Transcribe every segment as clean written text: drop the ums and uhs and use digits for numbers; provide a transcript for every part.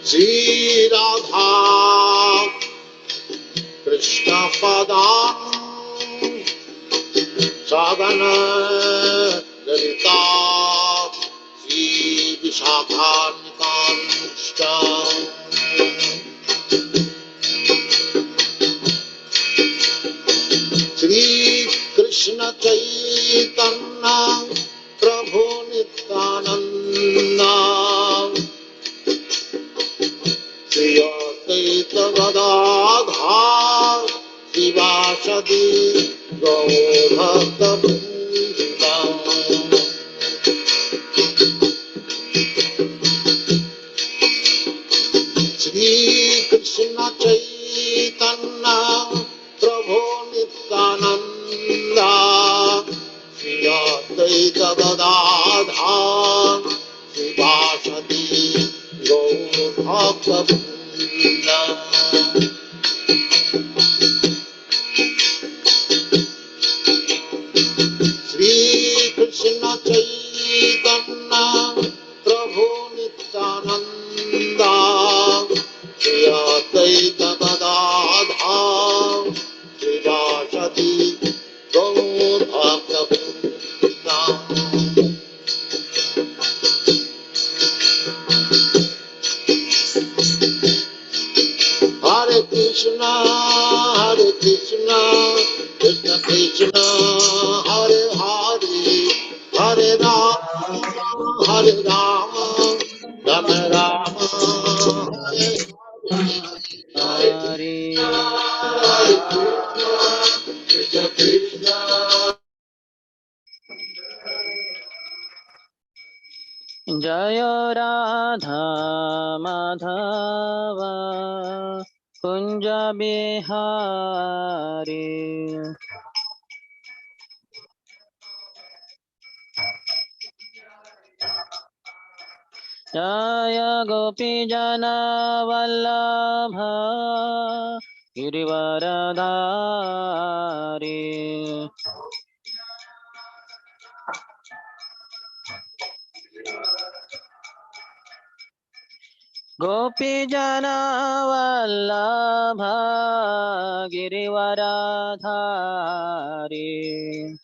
Sri Radha Krishna Padam Sadhana Lalita Sri Vishakhantanshta Sri Krishna Chaitanya Prabhu Nityananda Sri Advaita Gadadhar Sivasadi Gaurabhakta Vrinda Sri Krishna Chaitanya Prabhu Nityananda Sri Advaita Gadadhar Sivasadi Gaurabhakta Vrinda Sri Krishna Chaitanya Prabhu Nityananda Sri Advaita Gadadhar Sivasadi Gaur Bhakta Vrinda Hare Krishna Krishna Krishna Hare Hare Hare Rama Rama Rama Hare Hare Krishna Krishna Jaya Radha Madhava Kunja Bihari Jaya Gopi Jana Vallabha Girivaradhari Gopi Jana Vallabha Girivaradhari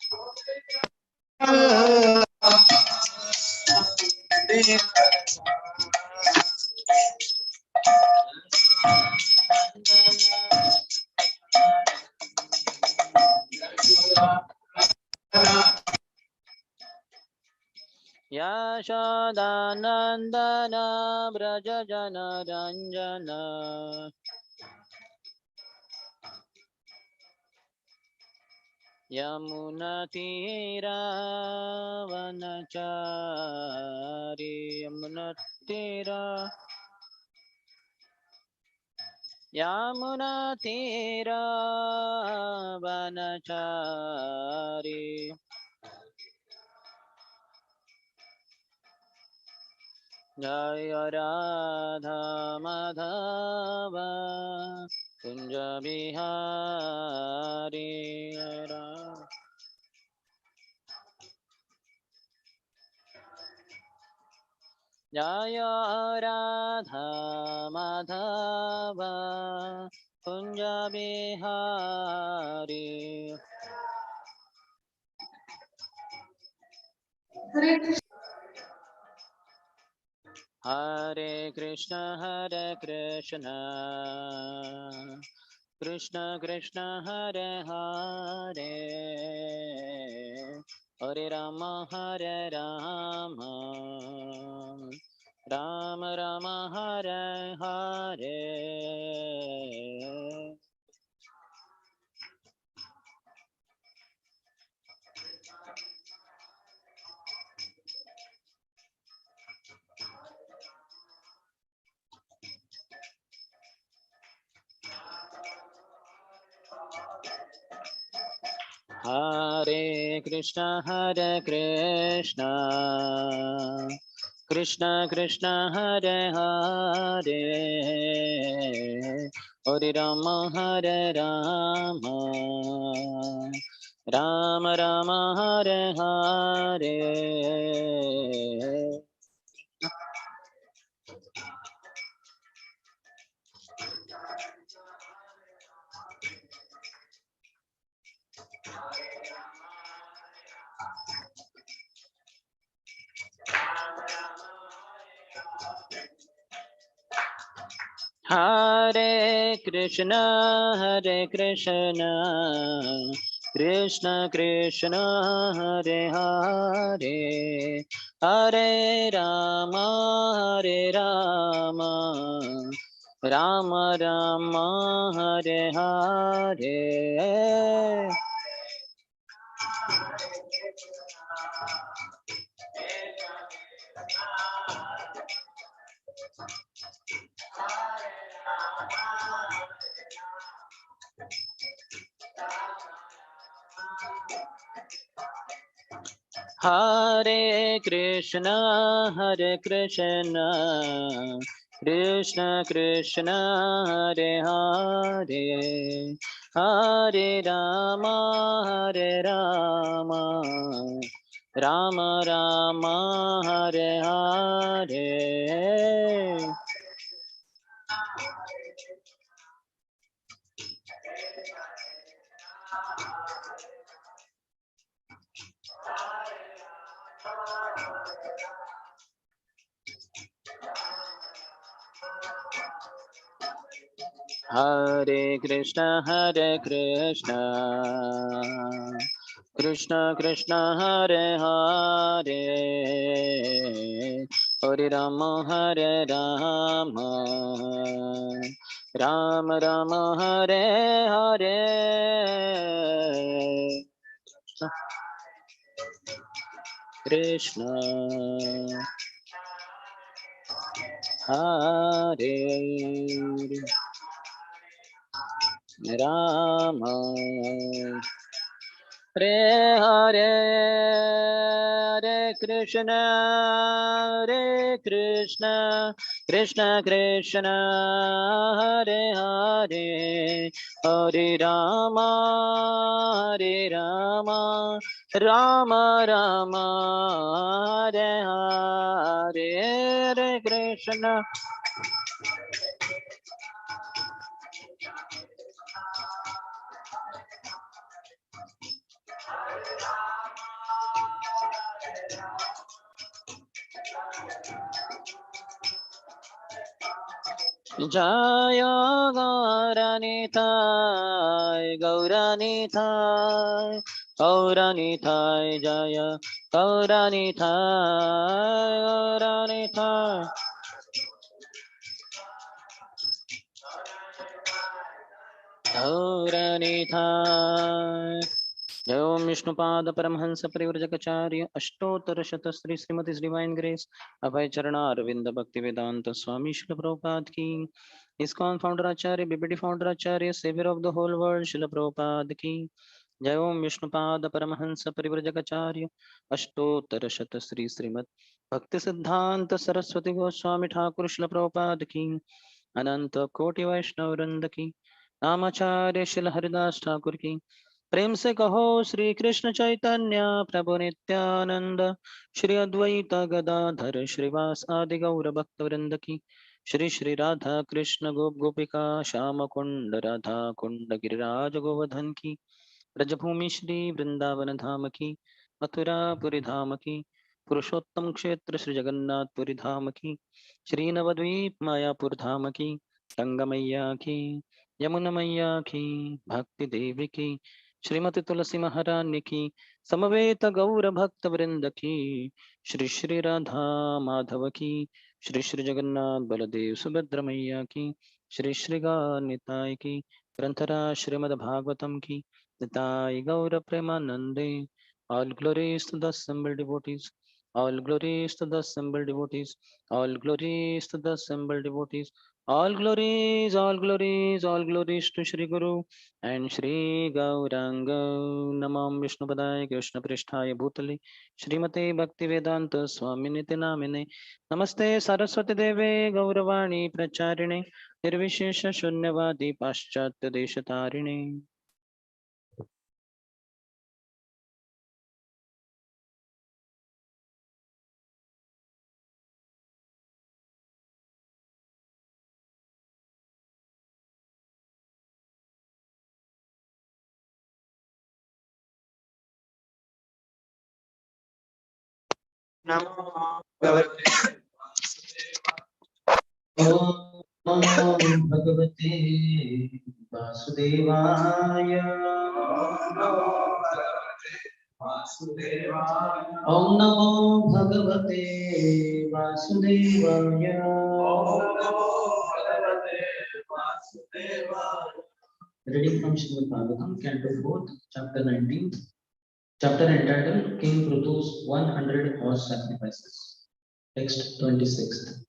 Yashodanandana Braja Jana Ranjana Yamuna Tira Vanachari Yamuna Tira Yamuna Tira Vanachari Jaya Radha Madhava Kunja Bihari Jaya Radha Madhava Kunja Bihari Hare Krishna Krishna Krishna Hare Hare Hare Rama Hare Rama Rama Rama Hare Hare Hare Krishna Krishna Krishna Hare Hare Hare Rama Hare Rama Rama Rama Hare Hare Hare Krishna, Krishna Krishna, Hare Hare, Hare Rama, Rama Rama, Hare Hare. Hare Krishna, Krishna Krishna, Hare Hare, Hare Rama, Rama Rama, Hare Hare. Hare Krishna, Krishna Krishna, Hare Hare, Hare Rama, Rama Rama, Hare Hare. Krishna Hare Rama, Hare Hare, Hare Krishna, Krishna Krishna, Hare Hare, Hare Rama, Rama Rama, Hare Hare, Hare Krishna. Jaya Gauranitai, Jaya Gauranitai. Gauranitai. Jai Om Vishnupada Paramhansa Parivrajakacarya Ashtottara Shatasri Srimati Divine Grace Abhay Charana Arvinda Bhakti Vedanta Swami Srila Prabhupada Ki ISKCON Founder Acharya BPD Founder Acharya Savior of the whole world Srila Prabhupada Ki Jai Om Vishnupada Paramhansa Parivrajakacarya Ashtottara Shatasri Srimati Bhakti Siddhanta Saraswati Goswami Thakur Srila Prabhupada Ki Ananta Koti Vaishnava Vrinda Ki Namacharya Srila Haridas Thakur Ki प्रेम से कहो श्री कृष्ण चैतन्य प्रभु नित्यानंद श्री अद्वैत गदाधर श्रीवास आदि गौर भक्त वृंद की श्री श्री राधा कृष्ण गोप गोपिका श्याम कुंड राधा कुंड गिरिराज गोवर्धन की ब्रजभूमि श्री वृंदावन धाम की मथुरापुरी धाम की पुरुषोत्तम क्षेत्र श्री जगन्नाथपुरी धाम की श्री नवद्वीप मायापुर धाम की गंगा मैया की यमुना मैया की भक्ति देवी की श्रीमती तुलसी महारानी की समवेत गौर भक्त वृंद की श्री श्री राधा माधव की श्री श्री जगन्नाथ बलदेव सुभद्र मैया की श्री श्री निताय की ग्रंथराज श्रीमद् भागवतम की निताय गौर प्रेमानंदे all glories to the assembled devotees all glories to the assembled devotees all glories to the assembled devotees all glories to Shri Guru and Shri Gauranga. Namam Vishnupadaya Krishna Pristhaya Bhutale Srimate Bhaktivedanta Swaminiti Namine Namaste Saraswati Deve Gauravani Pracharine Nirvishesha Shunyavadi Paschatya Deshatarine. Namo Bhagavate वासुदेवाय ॐ नमो भगवते वासुदेवाय Reading from Srimad Bhagavatam, Canto 4, Chapter 19, Chapter entitled King Prithu's 100 horse sacrifices. Text 26th.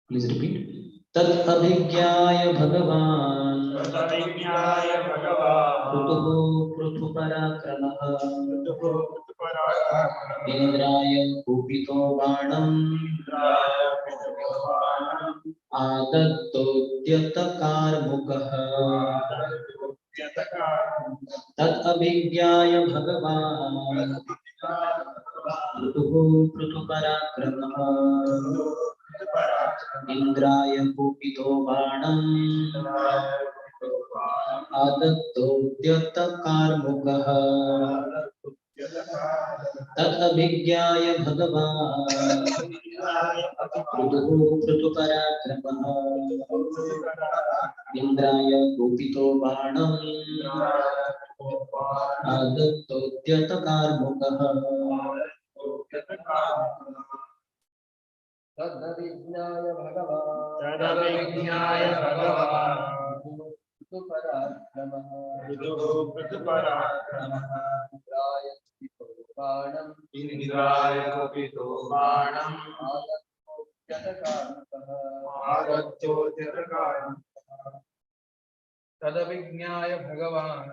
Please repeat. Tat abhigyaya bhagavan Prithuhu Prithuparakramah Indraya Kupito Banam Adattodyatakarmukah Tat abhigyaya bhagavan Prithuhu Prithuparakramah Indraya Kupito Banam Adattodyatakarmukah Tat abhigyaya bhagavan Prithuhu Prithuparakramah Indraya Kupito Banam Adattodyatakarmukah Tadabhignaya Bhagavan Indraya Kupito Banam Adattodyatakarmukah Tadabhignaya Bhagavan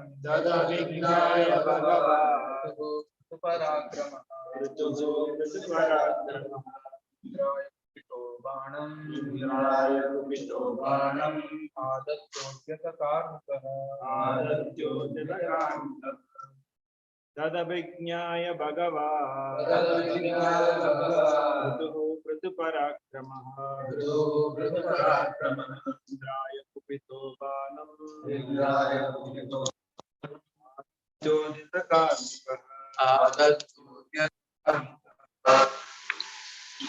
Indraya Kupito Banam Adattodyatakarmukah Tadabhignaya Bhagavan Prithuparakramah Indraya Kupito Banam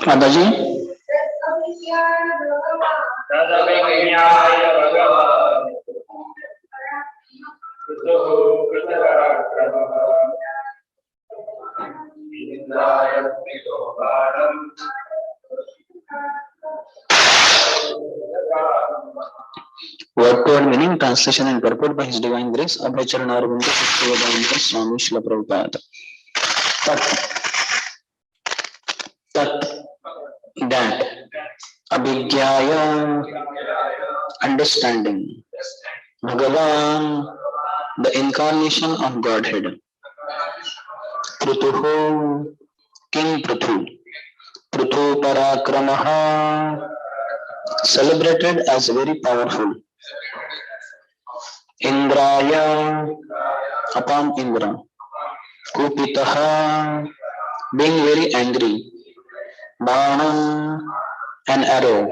Mataji. Tadabhignaya Bhagavan Prithuparakramah Indraya Kupito Banam Word to word meaning, translation and purport by His Divine Grace, Abhay Charanarvinda Sasthivadanta Swami Srila Prabhupada. Tat, that, abhigyaya, understanding, Bhagavan, the incarnation of Godhead, Prithuhu, King Prithu, Prithu Parakramaha, celebrated as very powerful, Indraya, upon Indra, Kupitaha, being very angry, Banam, an arrow,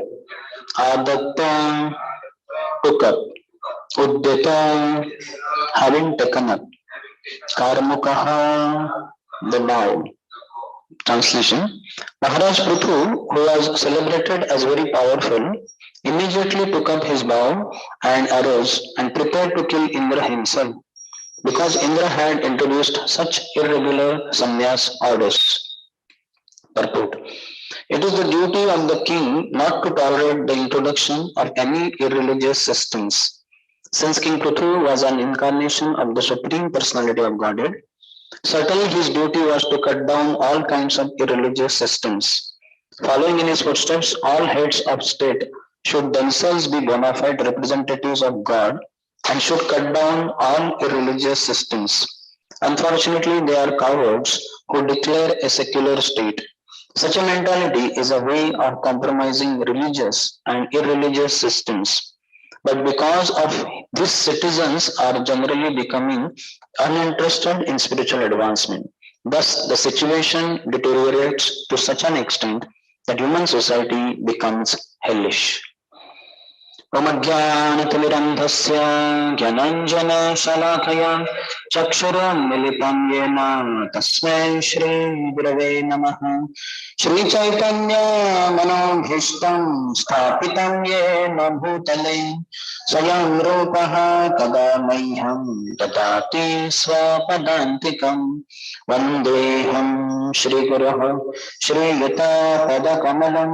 Adatta, took up, Uddita, having taken up, Karmukaha, the bow. Translation. Maharaj Prithu, who was celebrated as very powerful, immediately took up his bow and arrows and prepared to kill Indra himself, because Indra had introduced such irregular sannyas orders. Purport. It is the duty of the king not to tolerate the introduction of any irreligious systems. Since King Prithu was an incarnation of the Supreme Personality of Godhead, certainly his duty was to cut down all kinds of irreligious systems. Following in his footsteps, all heads of state should themselves be bona fide representatives of God and should cut down all irreligious systems. Unfortunately, they are cowards who declare a secular state. Such a mentality is a way of compromising religious and irreligious systems. But because of this, citizens are generally becoming uninterested in spiritual advancement. Thus, the situation deteriorates to such an extent that human society becomes hellish. Omajnanatimirandhasya Gyananjana-shalakaya Chakshurummilitam yena Tasmai Shri Gurave Namaha Shri Chaitanya Mano भीष्टं स्थापितं येन भूतले स्वयं रूपः कदा मह्यं ददाति स्वपदान्तिकम् वन्देऽहं श्रीगुरोः श्रीयुतापदकमलं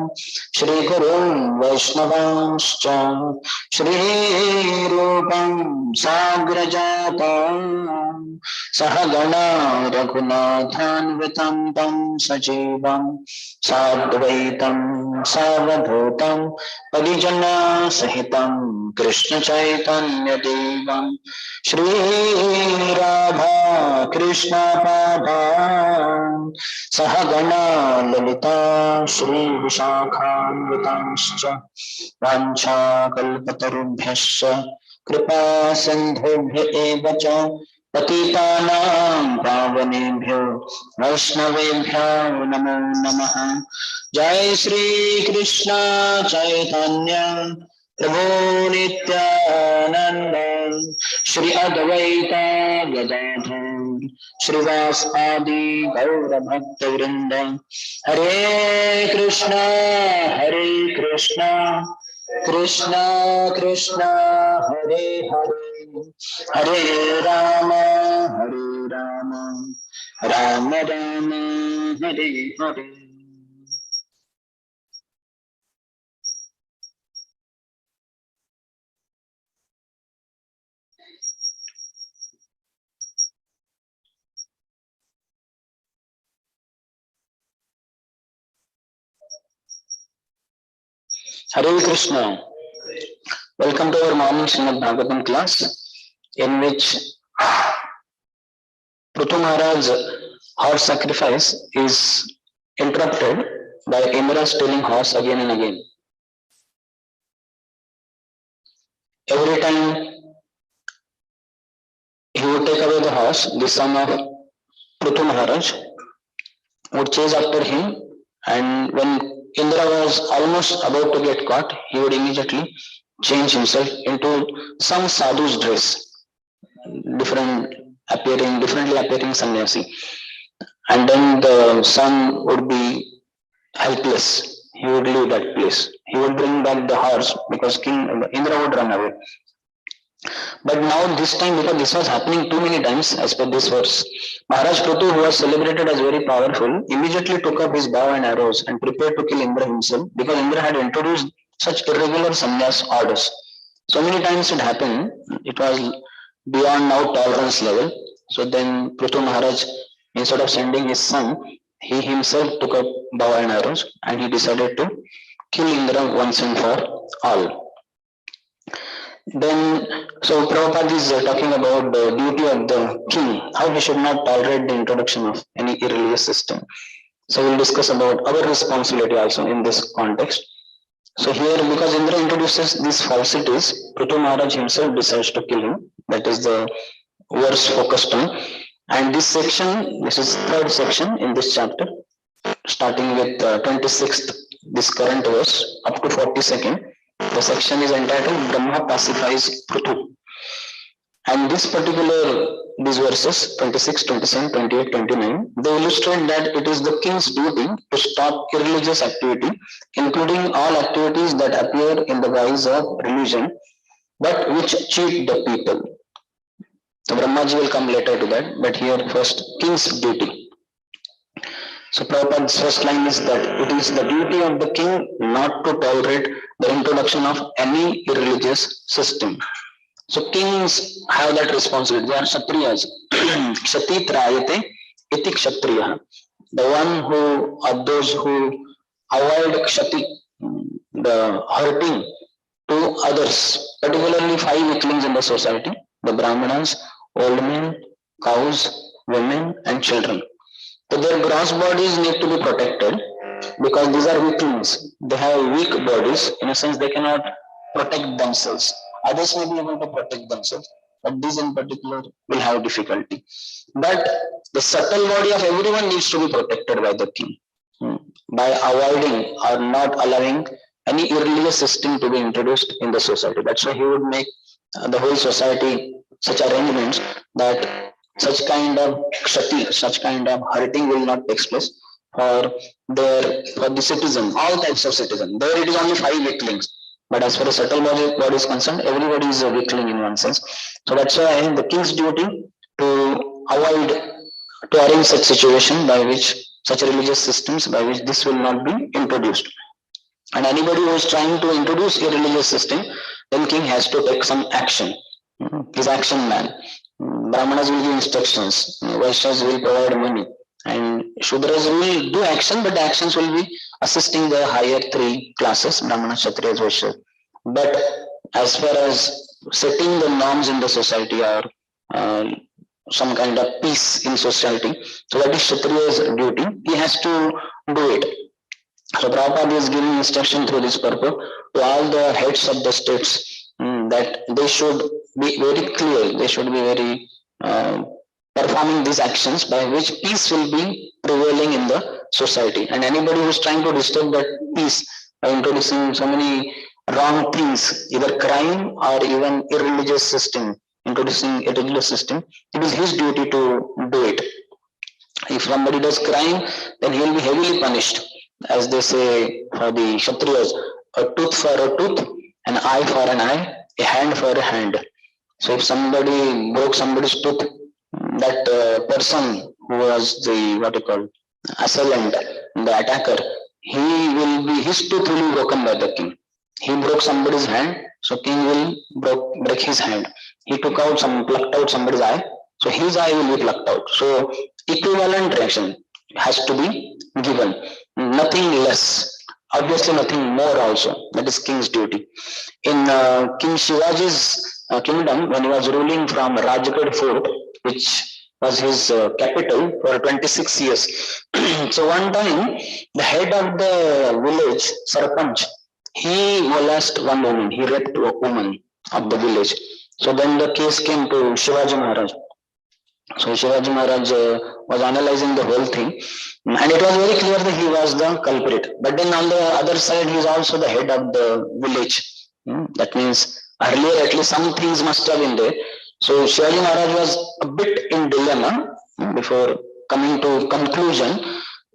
श्रीगुरुं वैष्णवांश्च श्रीरूपं साग्रजातं सहगणा रघुनाथान्वितं तं सजीवं साद्वैतं सावधूतं परिजनसहितं कृष्णचैतन्यदेवं श्रीराधा कृष्णपादान् सहगणा ललिता श्रीविशाखान्वितांश्च वाञ्छाकल्पतरुभ्यश्च कृपा सिन्धुभ्य एव च पतितानां पावनेभ्यो वैष्णवेभ्यो नमो नमः। जय श्री कृष्ण चैतन्य प्रभु नित्यानंद श्री अद्वैत गदाधर श्रीवास आदि गौर भक्त वृंद हरे Krishna Krishna Krishna Hare Hare Hare Ram Ram Ram Hare Hare. Hare Krishna. Welcome to our morning Srimad Bhagavatam class, in which Prithu Maharaj's horse sacrifice is interrupted by Indra stealing horse again and again. Every time he would take away the horse, the son of Prithu Maharaj would chase after him, and when Indra was almost about to get caught, he would immediately change himself into some sadhu's dress, differently appearing sannyasi, and then the son would be helpless. He would leave that place. He would bring back the horse because King Indra would run away. But now this time, because this was happening too many times as per this verse, Maharaj Prithu, who was celebrated as very powerful, immediately took up his bow and arrows and prepared to kill Indra himself, because Indra had introduced such irregular sannyas orders. So many times it happened, it was beyond now tolerance level. So then Prithu Maharaj, instead of sending his son, he himself took up bow and arrows and he decided to kill Indra once and for all. Then, so Prabhupada is talking about the duty of the king, how he should not tolerate the introduction of any irreligious system. So we'll discuss about our responsibility also in this context. So here, because Indra introduces these falsities, Prithu Maharaj himself decides to kill him. That is the verse focused on. And this section, this is third section in this chapter, starting with 26th, this current verse, up to 42nd. The section is entitled Brahma pacifies Prithu. And these verses 26, 27, 28, 29, they illustrate that it is the king's duty to stop irreligious activity, including all activities that appear in the guise of religion, but which cheat the people. So Brahmaji will come later to that, but here first, king's duty. So Prabhupada's first line is that it is the duty of the king not to tolerate the introduction of any irreligious system. So kings have that responsibility. They are Kshatriyas. Kshati trayate iti Kshatriya. The one who, or those who avoid Kshati, the hurting to others, particularly five weaklings in the society, the Brahmanas, old men, cows, women, and children. So their gross bodies need to be protected because these are weaklings. They have weak bodies. In a sense, they cannot protect themselves. Others may be able to protect themselves, but these in particular will have difficulty. But the subtle body of everyone needs to be protected by the king by avoiding or not allowing any irreligious system to be introduced in the society. That's why he would make the whole society such arrangements that such kind of kshati, such kind of hurting will not take place. for the citizen, all types of citizen. There it is only 5 weaklings. But as far as subtle body is concerned, everybody is a weakling in one sense. So that's why the king's duty to avoid, to arrange such situation by which such religious systems by which this will not be introduced. And anybody who is trying to introduce a religious system, then king has to take some action. He's action man. Brahmanas will give instructions, Vaishyas will provide money, and Shudras will do action, but the actions will be assisting the higher 3 classes, Brahmanas, Kshatriyas, Vaishyas. But as far as setting the norms in the society or uh, some kind of peace in society, so that is Kshatriya's duty. He has to do it. So Prabhupada is giving instruction through this purport to all the heads of the states, that they should be very clear, they should be very performing these actions by which peace will be prevailing in the society. And anybody who is trying to disturb that peace by introducing so many wrong things, either crime or even irreligious system, introducing a religious system, it is his duty to do it. If somebody does crime, then he will be heavily punished. As they say for the Kshatriyas, a tooth for a tooth, an eye for an eye, a hand for a hand. So if somebody broke somebody's tooth, that person who was the what you call assailant, the attacker, his tooth will be broken by the king. He broke somebody's hand, so king will break his hand. He plucked out somebody's eye, so his eye will be plucked out. So equivalent reaction has to be given, nothing less. Obviously, nothing more also. That is king's duty. In King Shivaji's kingdom, when he was ruling from Rajgarh fort, which was his capital for 26 years. So one time, the head of the village, Sarpanch, he molested one woman. He raped a woman of the village. So then the case came to Shivaji Maharaj. So Shivaji Maharaj was analyzing the whole thing, and it was very clear that he was the culprit. But then on the other side, he is also the head of the village. That means earlier at least some things must have been there. So Shivaji Maharaj was a bit in dilemma before coming to conclusion.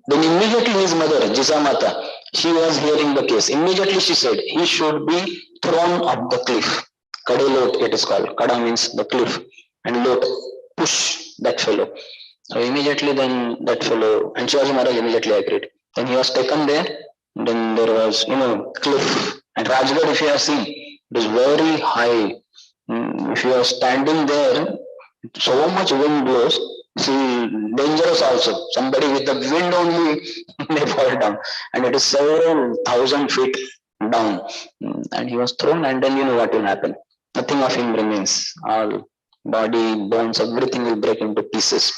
Then immediately his mother, Jijamata, she was hearing the case. Immediately she said he should be thrown off the cliff. Kadalot it is called. Kada means the cliff, and lot, push that fellow. So immediately then that fellow, and Shivaji Maharaj immediately agreed. Then he was taken there. Then there was, cliff. And Rajgarh, if you have seen, it is very high. If you are standing there, so much wind blows. See, dangerous also. Somebody with the wind only may fall down. And it is several thousand feet down. And he was thrown, and then you know what will happen. Nothing of him remains. All body, bones, everything will break into pieces.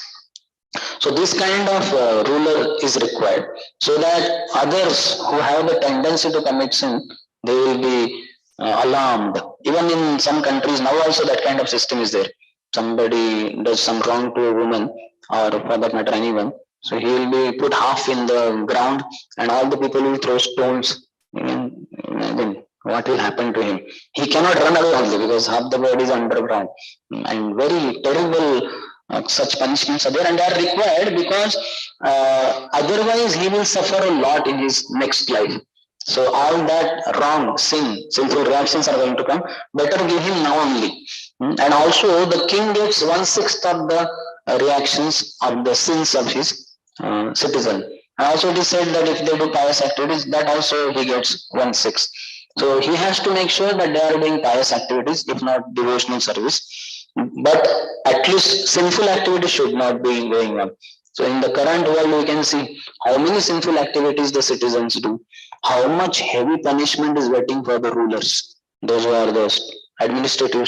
So this kind of ruler is required, so that others who have the tendency to commit sin, they will be alarmed. Even in some countries now also that kind of system is there. Somebody does some wrong to a woman, or for that matter anyone, so he will be put half in the ground, and all the people will throw stones. Then what will happen to him? He cannot run away only because half the body is underground, and very terrible such punishments are there, and are required because otherwise he will suffer a lot in his next life. So all that wrong, sinful reactions are going to come. Better give him now only. And also the king gets 1/6 of the reactions of the sins of his citizen. And also it is said that if they do pious activities, that also he gets 1/6. So he has to make sure that they are doing pious activities, if not devotional service. But at least sinful activities should not be going on. So in the current world, we can see how many sinful activities the citizens do, how much heavy punishment is waiting for the rulers. Those who are the administrative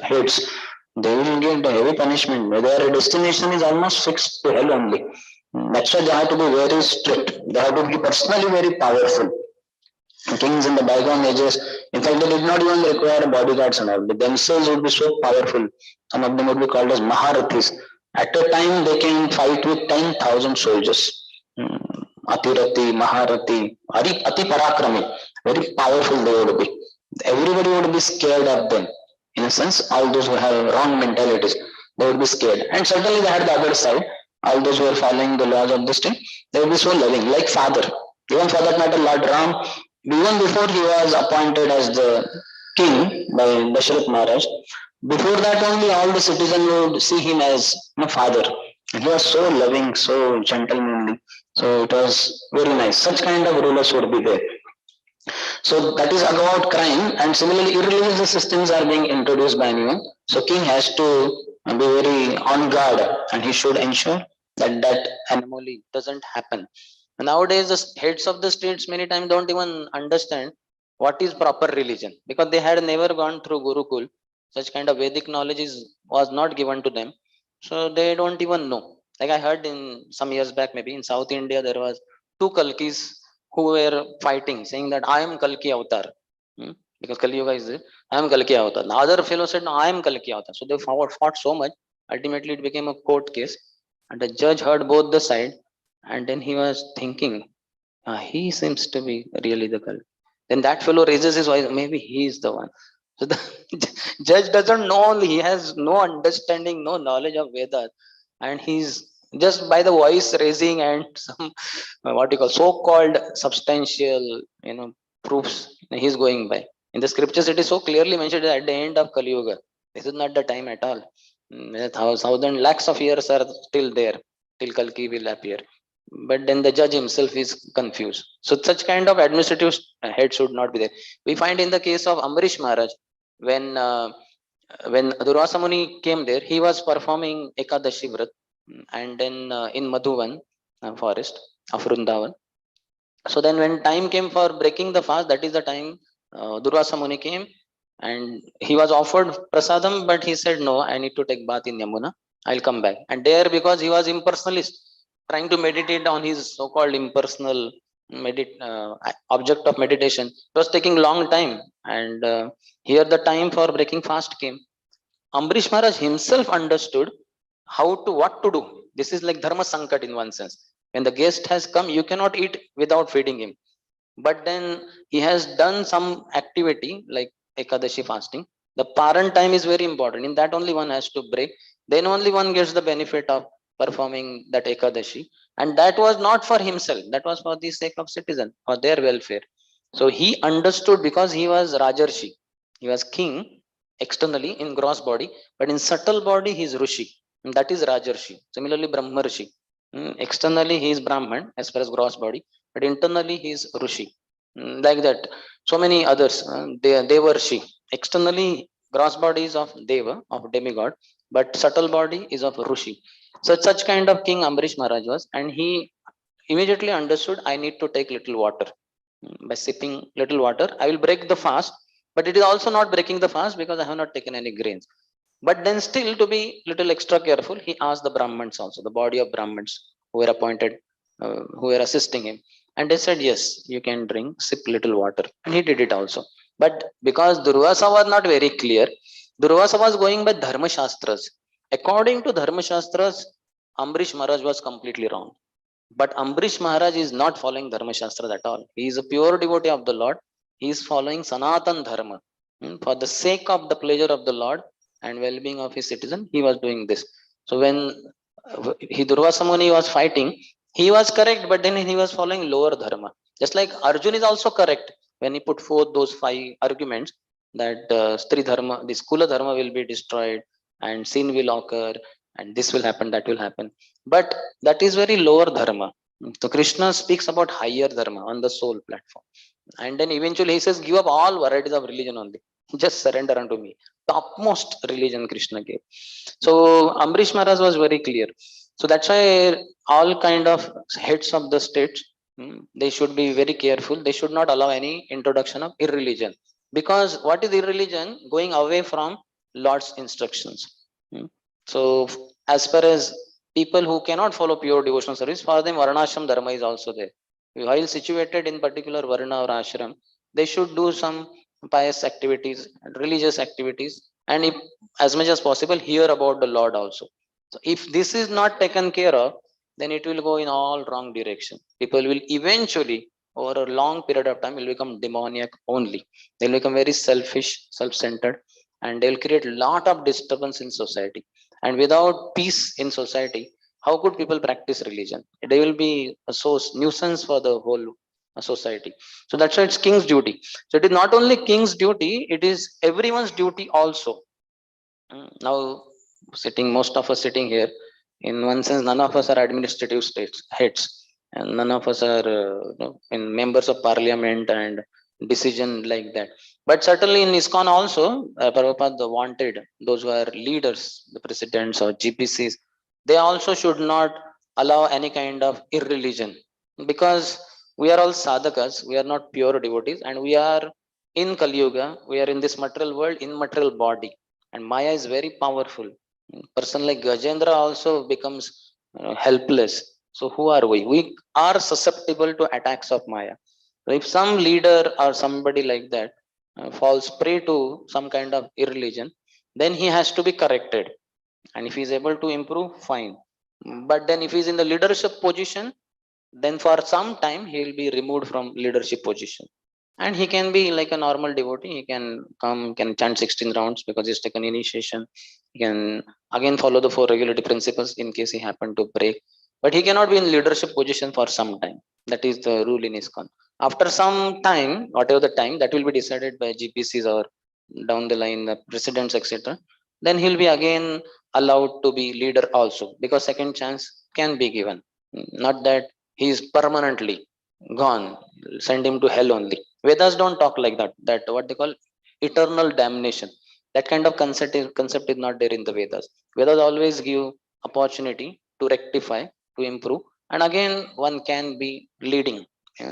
heads, they will get a heavy punishment. Their destination is almost fixed to hell only. That's why they have to be very strict. They have to be personally very powerful. Kings in the bygone ages, in fact, they did not even require bodyguards and all. They themselves would be so powerful. Some of them would be called as Maharathis. At a time, they can fight with 10,000 soldiers. Atirati, Maharati, Ati Parakrami, very powerful they would be. Everybody would be scared of them. In a sense, all those who have wrong mentalities, they would be scared. And certainly they had the other side. all those who are following the laws of the state, they will be so loving, like father. Even for that matter, Lord Ram, even before he was appointed as the king by Dashrath Maharaj, before that only all the citizens would see him as father. And he was so loving, so gentlemanly. So it was very nice. Such kind of rulers would be there. So that is about crime, and similarly, irreligious systems are being introduced by anyone. So king has to be very on guard, and he should ensure that that anomaly doesn't happen. Nowadays, the heads of the states many times don't even understand what is proper religion, because they had never gone through Gurukul. Such kind of Vedic knowledge was not given to them, so they don't even know. Like I heard in some years back, maybe in South India, there was two Kalkis who were fighting, saying that I am Kalki Avatar. Because Kali Yuga is there, I am Kalki Avatar. The other fellow said, no, I am Kalki Avatar. So they fought so much. Ultimately, it became a court case, and the judge heard both the side, and then he was thinking, he seems to be really the Kalki. Then that fellow raises his voice, maybe he is the one. So the judge doesn't know, he has no understanding, no knowledge of Vedas, and he's just by the voice raising and some what you call so-called substantial, proofs he's going by. In the scriptures, it is so clearly mentioned that at the end of Kali Yuga, this is not the time at all. 1,000 lakhs of years are still there till Kalki will appear. But then the judge himself is confused. So such kind of administrative head should not be there. We find in the case of Amrish Maharaj, when Durvasa Muni came there, he was performing Ekadashi Vrat, and then in Madhuvan forest of Vrindavan. So then when time came for breaking the fast, that is the time Durvasa Muni came, and he was offered prasadam, but he said, no, I need to take bath in Yamuna. I'll come back. And there, because he was impersonalist, trying to meditate on his so-called impersonal object of meditation, it was taking long time. And here the time for breaking fast came. Ambrish Maharaj himself understood what to do. This is like Dharma Sankat in one sense. When the guest has come, you cannot eat without feeding him. But then he has done some activity like Ekadashi fasting. The Paran time is very important. In that only one has to break. Then only one gets the benefit of performing that Ekadashi. And that was not for himself. That was for the sake of citizen, for their welfare. So he understood, because he was Rajarshi. He was king externally in gross body, but in subtle body he is Rishi. And that is Rajarshi. Similarly, Brahmarshi. Externally he is Brahman as far as gross body, but internally he is Rishi. Like that. So many others. Devarshi. Externally, gross body is of Deva, of demigod, but subtle body is of Rishi. So such kind of king Ambrish Maharaj was, and he immediately understood, I need to take little water. By sipping little water, I will break the fast, but it is also not breaking the fast because I have not taken any grains. But then still, to be little extra careful, he asked the Brahmins also, the body of Brahmins who were appointed, who were assisting him, and they said, yes, you can drink, sip little water, and he did it also. But because Durvasa was not very clear, Durvasa was going by Dharma Shastras. According to Dharma Shastras, Ambrish Maharaj was completely wrong. But Ambrish Maharaj is not following Dharma Shastras at all. He is a pure devotee of the Lord. He is following Sanatan Dharma. For the sake of the pleasure of the Lord and well-being of his citizen, he was doing this. So when Durvasa Muni was fighting, he was correct, but then he was following lower Dharma. Just like Arjun is also correct when he put forth those 5 arguments that Stri Dharma, this Kula Dharma will be destroyed, and sin will occur, and this will happen, that will happen. But that is very lower dharma. So Krishna speaks about higher dharma on the soul platform. And then eventually he says, give up all varieties of religion only. Just surrender unto me. Topmost religion Krishna gave. So Ambrish Maharaj was very clear. So that's why all kind of heads of the states, they should be very careful. They should not allow any introduction of irreligion. Because what is irreligion? Going away from Lord's instructions. So as far as people who cannot follow pure devotional service, for them Varnashram Dharma is also there. While situated in particular Varna or Ashram, they should do some pious activities, religious activities, and if as much as possible hear about the Lord also. So if this is not taken care of, then it will go in all wrong direction. People will eventually, over a long period of time, will become demoniac only. They'll become very selfish, self-centered, and they'll create a lot of disturbance in society. And without peace in society, how could people practice religion? They will be a source nuisance for the whole society. So that's why it's king's duty. So it is not only king's duty, it is everyone's duty also. Now, sitting, most of us sitting here, in one sense, none of us are administrative states heads, and none of us are in members of parliament and decision like that. But certainly in ISKCON also, Prabhupada wanted those who are leaders, the presidents or GPCs, they also should not allow any kind of irreligion, because we are all sadhakas, we are not pure devotees, and we are in Kali Yuga, we are in this material world, in material body, and Maya is very powerful. Person like Gajendra also becomes helpless. So who are we? We are susceptible to attacks of Maya. So if some leader or somebody like that falls prey to some kind of irreligion, then he has to be corrected. And if he is able to improve, fine. But then if he is in the leadership position, then for some time he will be removed from leadership position, and he can be like a normal devotee. He can come, can chant 16 rounds because he's taken initiation. He can again follow the four regulatory principles in case he happened to break, but he cannot be in leadership position for some time. That is the rule in ISKCON. After some time, whatever the time, that will be decided by GPCs or down the line the presidents, etc. Then he'll be again allowed to be leader also, because second chance can be given. Not that he is permanently gone, send him to hell only. Vedas don't talk like that. That what they call eternal damnation. That kind of concept is not there in the Vedas. Vedas always give opportunity to rectify, to improve, and again one can be leading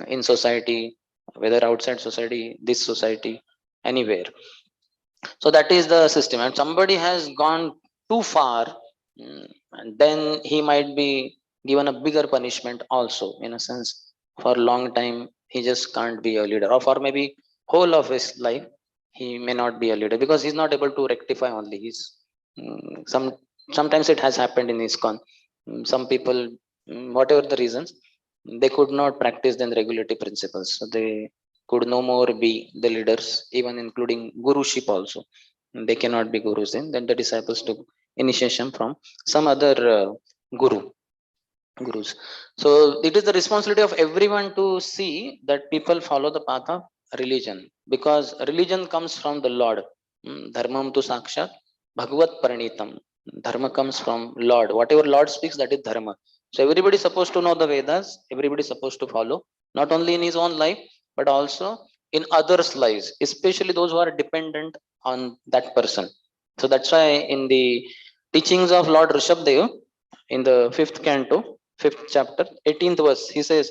in society, whether outside society, this society, anywhere. So that is the system, and somebody has gone too far, and then he might be given a bigger punishment also, in a sense. For a long time he just can't be a leader, or for maybe whole of his life he may not be a leader, because he's not able to rectify only his some. Sometimes it has happened in ISKCON. Some people, whatever the reasons, they could not practice then regulatory principles, so they could no more be the leaders, even including guruship also. They cannot be gurus. Then the disciples took initiation from some other guru, gurus. So it is the responsibility of everyone to see that people follow the path of religion, because religion comes from the Lord. Dharmam tu sakshat bhagavat paranitam. Dharma comes from Lord. Whatever Lord speaks, that is dharma. So everybody is supposed to know the Vedas, everybody is supposed to follow, not only in his own life but also in others lives, especially those who are dependent on that person. So that's why in the teachings of Lord Rishabdev, in the fifth canto, fifth chapter, 18th verse, he says,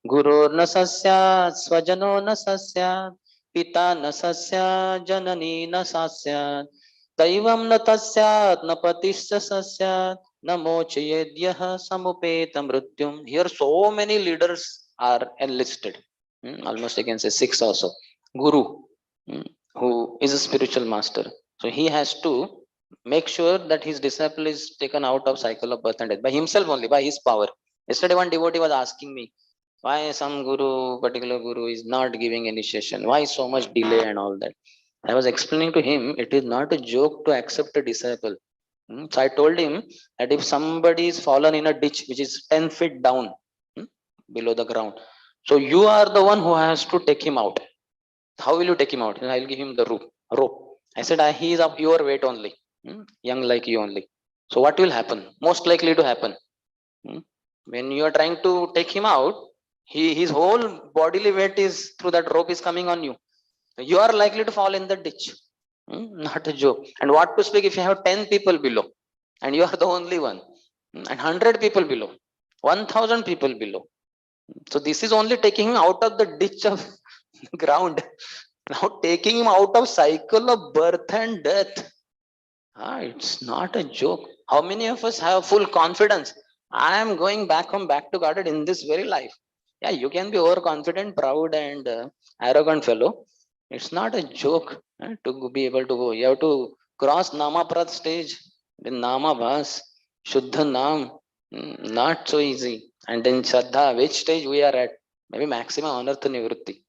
Guru na sasya swajano na sasya pita na sasya janani na sasya daivam na tasyat na patisya sasyat na mochayedyah samupeta mrityum. Here so many leaders are enlisted. Almost I can say six also. Guru, who is a spiritual master. So he has to make sure that his disciple is taken out of cycle of birth and death by himself only, by his power. Yesterday one devotee was asking me, why some guru, particular guru is not giving initiation, why so much delay and all that. I was explaining to him, it is not a joke to accept a disciple. So I told him that if somebody is fallen in a ditch which is 10 feet down, hmm, below the ground, so you are the one who has to take him out. How will you take him out? I will give him the rope. I said, he is of your weight only, young like you only. So what will happen? Most likely to happen, hmm, when you are trying to take him out, his whole bodily weight is through that rope is coming on you. You are likely to fall in the ditch. Not a joke. And what to speak if you have 10 people below and you are the only one, and 100 people below, 1000 people below. So this is only taking him out of the ditch of ground. Now taking him out of cycle of birth and death. It's not a joke. How many of us have full confidence? I am going back home, back to garden in this very life. Yeah, you can be overconfident, proud, and arrogant fellow. It's not a joke to be able to go. You have to cross Namaprat stage, then Nama Vas, Shuddha Nam. Not so easy. And then Shraddha, which stage we are at? Maybe maximum Anartha Nivrutti.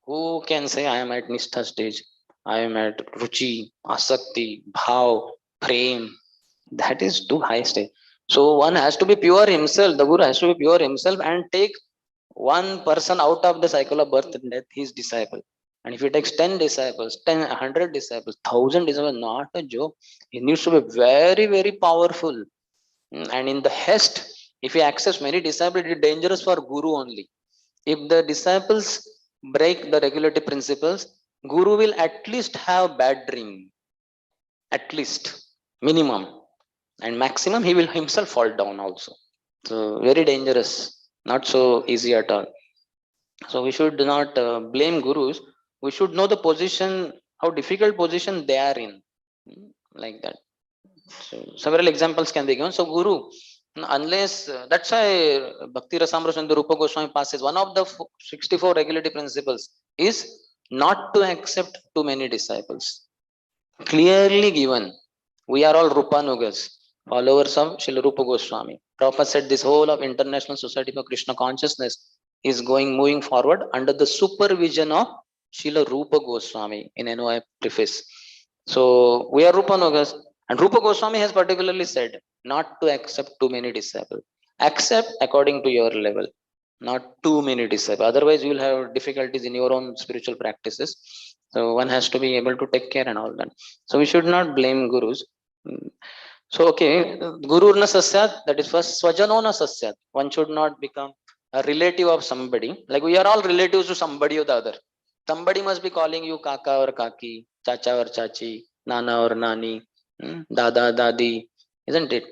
Who can say I am at Nishtha stage? I am at Ruchi, Asakti, Bhav, Prem. That is too high stage. So one has to be pure himself. The guru has to be pure himself and take one person out of the cycle of birth and death, his disciple. And if he takes 10 disciples, 10, 100 disciples, 1,000 disciples, not a joke. He needs to be very, very powerful. And in the haste, if he accepts many disciples, it is dangerous for guru only. If the disciples break the regulative principles, guru will at least have bad dream, at least, minimum, and maximum he will himself fall down also. So very dangerous, not so easy at all. So we should not blame gurus. We should know the position, how difficult position they are in, like that. So several examples can be given. So guru, unless that's why Bhakti Rasamrita and the Rupa Goswami passes one of the 64 regulative principles is not to accept too many disciples. Clearly given. We are all Rupanugas, followers of Srila Rupa Goswami. Prabhupada said this whole of International Society for Krishna Consciousness is moving forward under the supervision of Srila Rupa Goswami in NOI preface. So we are Rupanugas, and Rupa Goswami has particularly said not to accept too many disciples. Accept according to your level, not too many disciples. Otherwise, you will have difficulties in your own spiritual practices. So one has to be able to take care and all that. So we should not blame gurus. So okay, guru na sasyat, that is first swajano na sasyat. One should not become a relative of somebody. Like we are all relatives to somebody or the other. Somebody must be calling you kaka or kaki, chacha or chachi, nana or nani, dada, dadi, isn't it?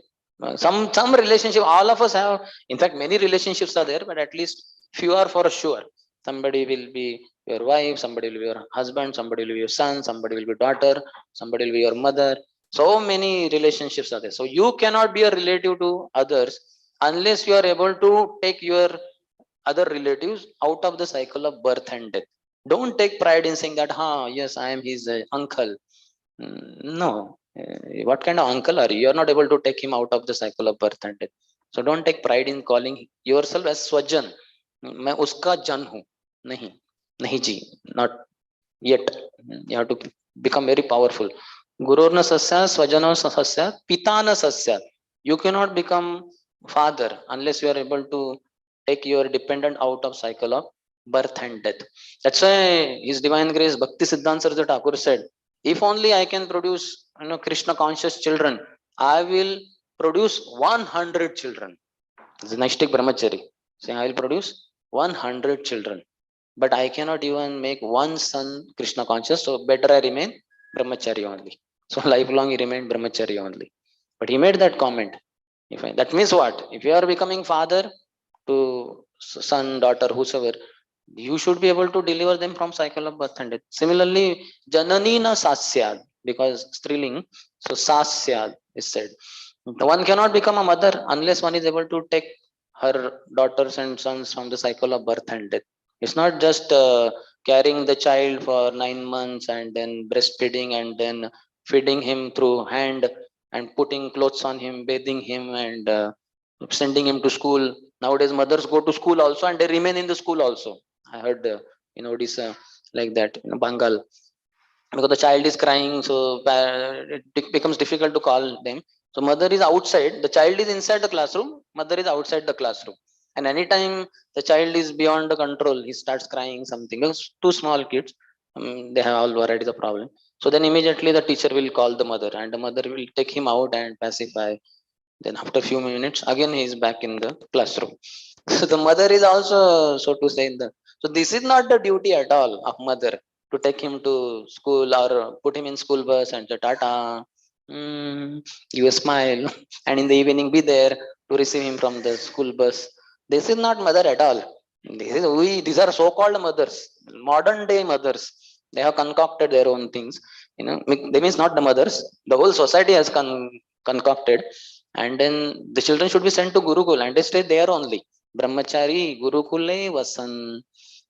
Some relationship, all of us have. In fact, many relationships are there, but at least few are for sure. Somebody will be your wife, somebody will be your husband, somebody will be your son, somebody will be daughter, somebody will be your mother. So many relationships are there. So you cannot be a relative to others unless you are able to take your other relatives out of the cycle of birth and death. Don't take pride in saying that, yes, I am his uncle. No. What kind of uncle are you? You are not able to take him out of the cycle of birth and death. So don't take pride in calling yourself as Swajan. मैं उसका जन हूं. नहीं, नहीं जी, not yet. You have to become very powerful. Guru na sasya, swajano sasya, pita na sasya. You cannot become father unless you are able to take your dependent out of cycle of birth and death. That's why His Divine Grace Bhakti Siddhanta Saraswati Thakur said, if only I can produce Krishna conscious children, I will produce 100 children. It's a Naishtik Brahmachari saying, I will produce 100 children. But I cannot even make one son Krishna conscious, so better I remain Brahmachari only. So lifelong he remained Brahmachari only. But he made that comment. That means what? If you are becoming father to son, daughter, whosoever, you should be able to deliver them from cycle of birth and death. Similarly, Janani na sasyad, because striling, so sasyad is said. One cannot become a mother unless one is able to take her daughters and sons from the cycle of birth and death. It's not just carrying the child for 9 months and then breastfeeding and then feeding him through hand and putting clothes on him, bathing him, and sending him to school. Nowadays, mothers go to school also and they remain in the school also. I heard in Odisha like that, in Bengal, because the child is crying, so it becomes difficult to call them. So mother is outside, the child is inside the classroom, mother is outside the classroom. And anytime the child is beyond the control, he starts crying something. Because two small kids, they have all varieties of problem. So then immediately the teacher will call the mother, and the mother will take him out and pacify. Then after a few minutes, again he is back in the classroom. So the mother is also, so to say, in the. So this is not the duty at all of mother to take him to school or put him in school bus and say tata, you smile, and in the evening be there to receive him from the school bus. This is not mother at all. These are so-called mothers, modern day mothers. They have concocted their own things. They means not the mothers. The whole society has concocted, and then the children should be sent to Gurukul and they stay there only. Brahmachari, Gurukule, Vasan.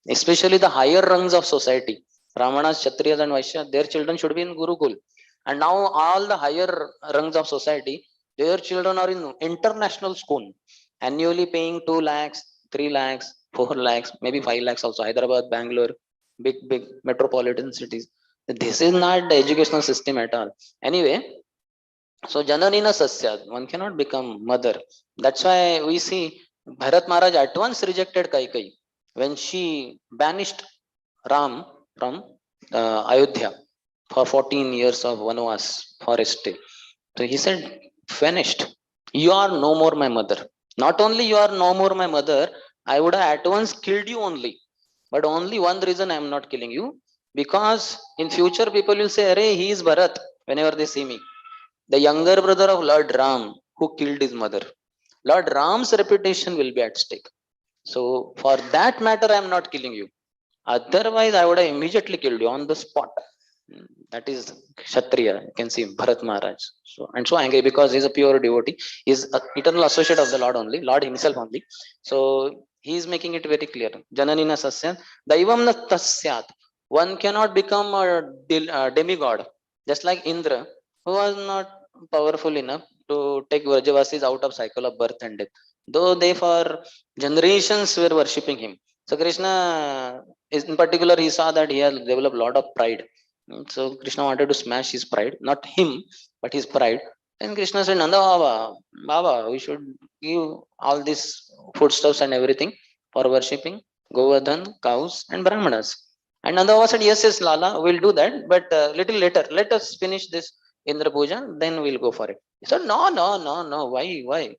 Especially the higher rungs of society, Brahmanas, Kshatriyas, and Vaishyas, their children should be in Gurukul. And now all the higher rungs of society, their children are in international school, annually paying 2 lakhs, 3 lakhs, 4 lakhs, maybe 5 lakhs also. Hyderabad, Bangalore, big metropolitan cities. This is not the educational system at all. Anyway, So Jananina Sasyad, one cannot become mother. That's why we see Bharat Maharaj at once rejected Kaikai when she banished Ram from Ayodhya for 14 years of Vanvas forest stay. So he said, finished. You are no more my mother. Not only you are no more my mother, I would have at once killed you only. But only one reason I am not killing you, because in future people will say, Arey, he is Bharat whenever they see me. The younger brother of Lord Ram who killed his mother. Lord Ram's reputation will be at stake. So for that matter, I am not killing you. Otherwise, I would have immediately killed you on the spot. That is Kshatriya. You can see Bharat Maharaj. So and so angry because he's a pure devotee. He's an eternal associate of the Lord only, Lord himself only. So he is making it very clear. Jananina Sasya, Daivam na tasyat. One cannot become a demigod, just like Indra, who was not powerful enough to take Vrajavasis out of cycle of birth and death. Though they for generations were worshipping him. So Krishna is in particular, he saw that he has developed a lot of pride. So Krishna wanted to smash his pride, not him, but his pride. And Krishna said, Nanda Baba, Baba, we should give all these foodstuffs and everything for worshipping Govardhan, cows, and Brahmanas. And Nanda Baba said, yes, yes, Lala, we'll do that, but little later, let us finish this Indra Puja, then we'll go for it. He said, no, no, no, no, why?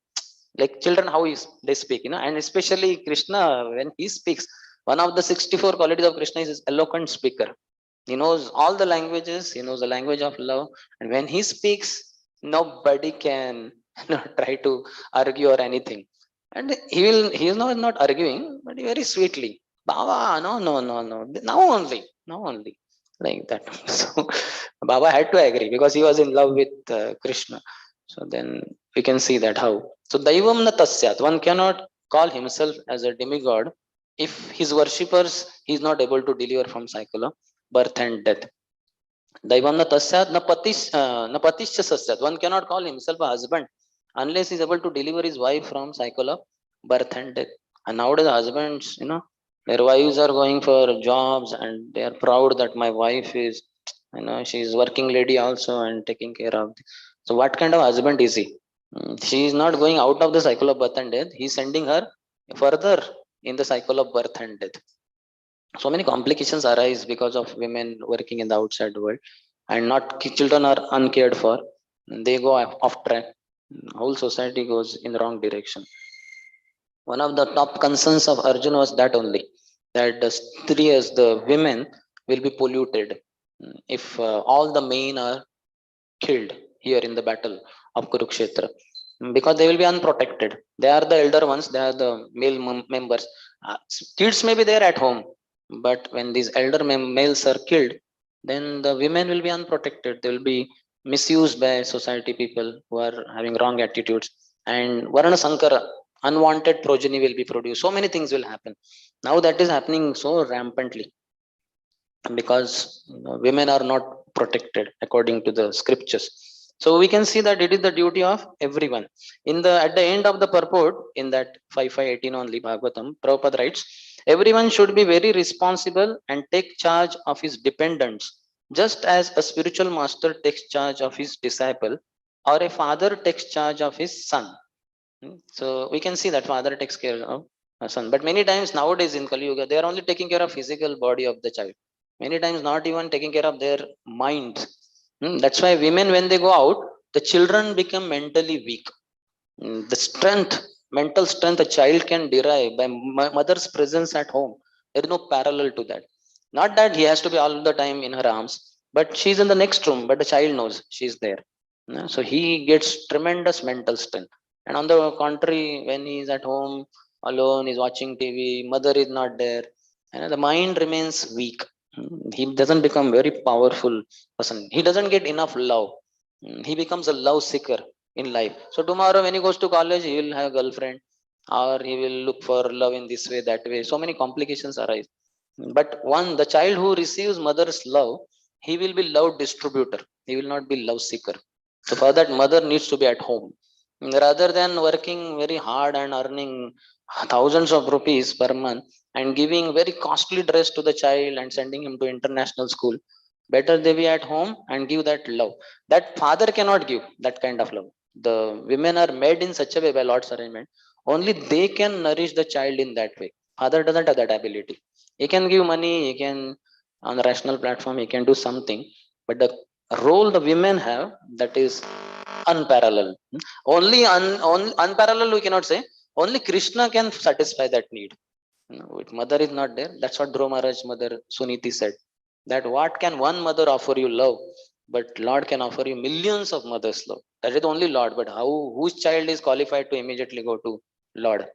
Like children, how they speak, and especially Krishna, when he speaks, one of the 64 qualities of Krishna is his eloquent speaker. He knows all the languages. He knows the language of love. And when he speaks, nobody can try to argue or anything. And he is not arguing, but very sweetly. Baba, no, no, no, no. Now only. Like that. So Baba had to agree because he was in love with Krishna. So then we can see that how. So Daivam na tasyat. One cannot call himself as a demigod if his worshippers he is not able to deliver from cycle of birth and death. Daivam na tasyat na patishya sasyat. One cannot call himself a husband unless he is able to deliver his wife from cycle of birth and death. And nowadays husbands, their wives are going for jobs and they are proud that my wife is, she is working lady also and taking care of. So what kind of husband is he? She is not going out of the cycle of birth and death. He is sending her further in the cycle of birth and death. So many complications arise because of women working in the outside world, and not children are uncared for. They go off track. Whole society goes in the wrong direction. One of the top concerns of Arjuna was that only, that the striyas, the women, will be polluted if all the men are killed here in the battle of Kurukshetra, because they will be unprotected. They are the elder ones, they are the male members. Kids may be there at home, but when these elder males are killed, then the women will be unprotected. They will be misused by society people who are having wrong attitudes, and Varana Sankara, unwanted progeny will be produced. So many things will happen. Now that is happening so rampantly because women are not protected according to the scriptures. So we can see that it is the duty of everyone. At the end of the purport in that 5518 only Bhagavatam, Prabhupada writes, everyone should be very responsible and take charge of his dependents, just as a spiritual master takes charge of his disciple, or a father takes charge of his son. So we can see that father takes care of a son. But many times nowadays in Kali Yuga, they are only taking care of physical body of the child. Many times not even taking care of their mind. That's why women, when they go out, the children become mentally weak. The strength, mental strength a child can derive by mother's presence at home, there is no parallel to that. Not that he has to be all the time in her arms, but she's in the next room, but the child knows she's there. So he gets tremendous mental strength. And on the contrary, when he is at home alone, he's watching TV, mother is not there, and the mind remains weak. He doesn't become very powerful person. He doesn't get enough love. He becomes a love seeker in life. So tomorrow when he goes to college, he will have a girlfriend, or he will look for love in this way, that way. So many complications arise. But the child who receives mother's love, he will be love distributor. He will not be love seeker. So for that, mother needs to be at home. Rather than working very hard and earning thousands of rupees per month and giving very costly dress to the child and sending him to international school. Better they be at home and give that love. That father cannot give that kind of love. The women are made in such a way by Lord's arrangement. Only they can nourish the child in that way. Father doesn't have that ability. He can give money, he can on the rational platform, he can do something, but the role the women have, that is unparalleled. Only unparalleled we cannot say. Only Krishna can satisfy that need. If mother is not there, that's what Dhruva Maharaj's mother Suniti said. That what can one mother offer you love, but Lord can offer you millions of mothers' love. That is only Lord. But how whose child is qualified to immediately go to Lord?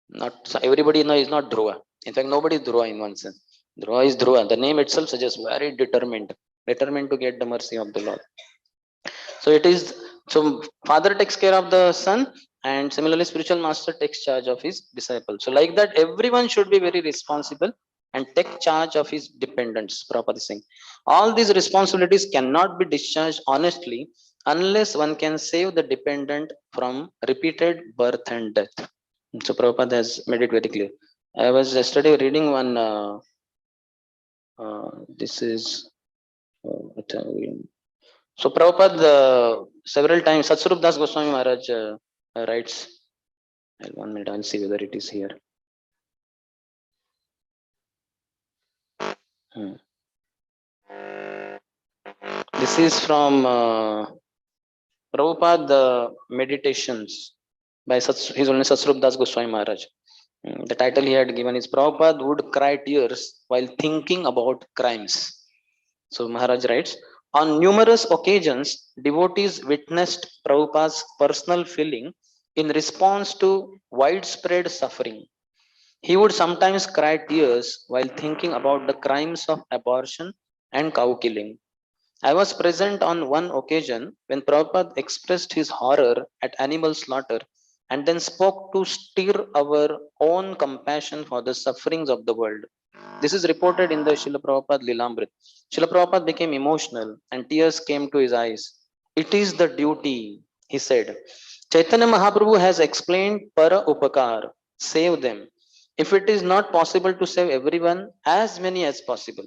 Not so everybody is not Dhruva. In fact, nobody is Dhruva in one sense. Dhruva is Dhruva. The name itself suggests very determined to get the mercy of the Lord. So it is, so father takes care of the son, and similarly spiritual master takes charge of his disciple. So like that, everyone should be very responsible and take charge of his dependents. Prabhupada is saying all these responsibilities cannot be discharged honestly unless one can save the dependent from repeated birth and death. So Prabhupada has made it very clear. I was yesterday reading one this is so Prabhupada several times Satsvarup Das Goswami Maharaj writes. 1 minute, I'll see whether it is here. This is from Prabhupada Meditations by His Holiness Satsvarup Das Goswami Maharaj. The title he had given is Prabhupada would cry tears while thinking about crimes. So Maharaj writes, on numerous occasions, devotees witnessed Prabhupada's personal feeling in response to widespread suffering. He would sometimes cry tears while thinking about the crimes of abortion and cow killing. I was present on one occasion when Prabhupada expressed his horror at animal slaughter and then spoke to stir our own compassion for the sufferings of the world. This is reported in the Srila Prabhupada Lilamrit. Srila Prabhupada became emotional and tears came to his eyes. It is the duty, he said. Chaitanya Mahaprabhu has explained para upakar, save them. If it is not possible to save everyone, as many as possible.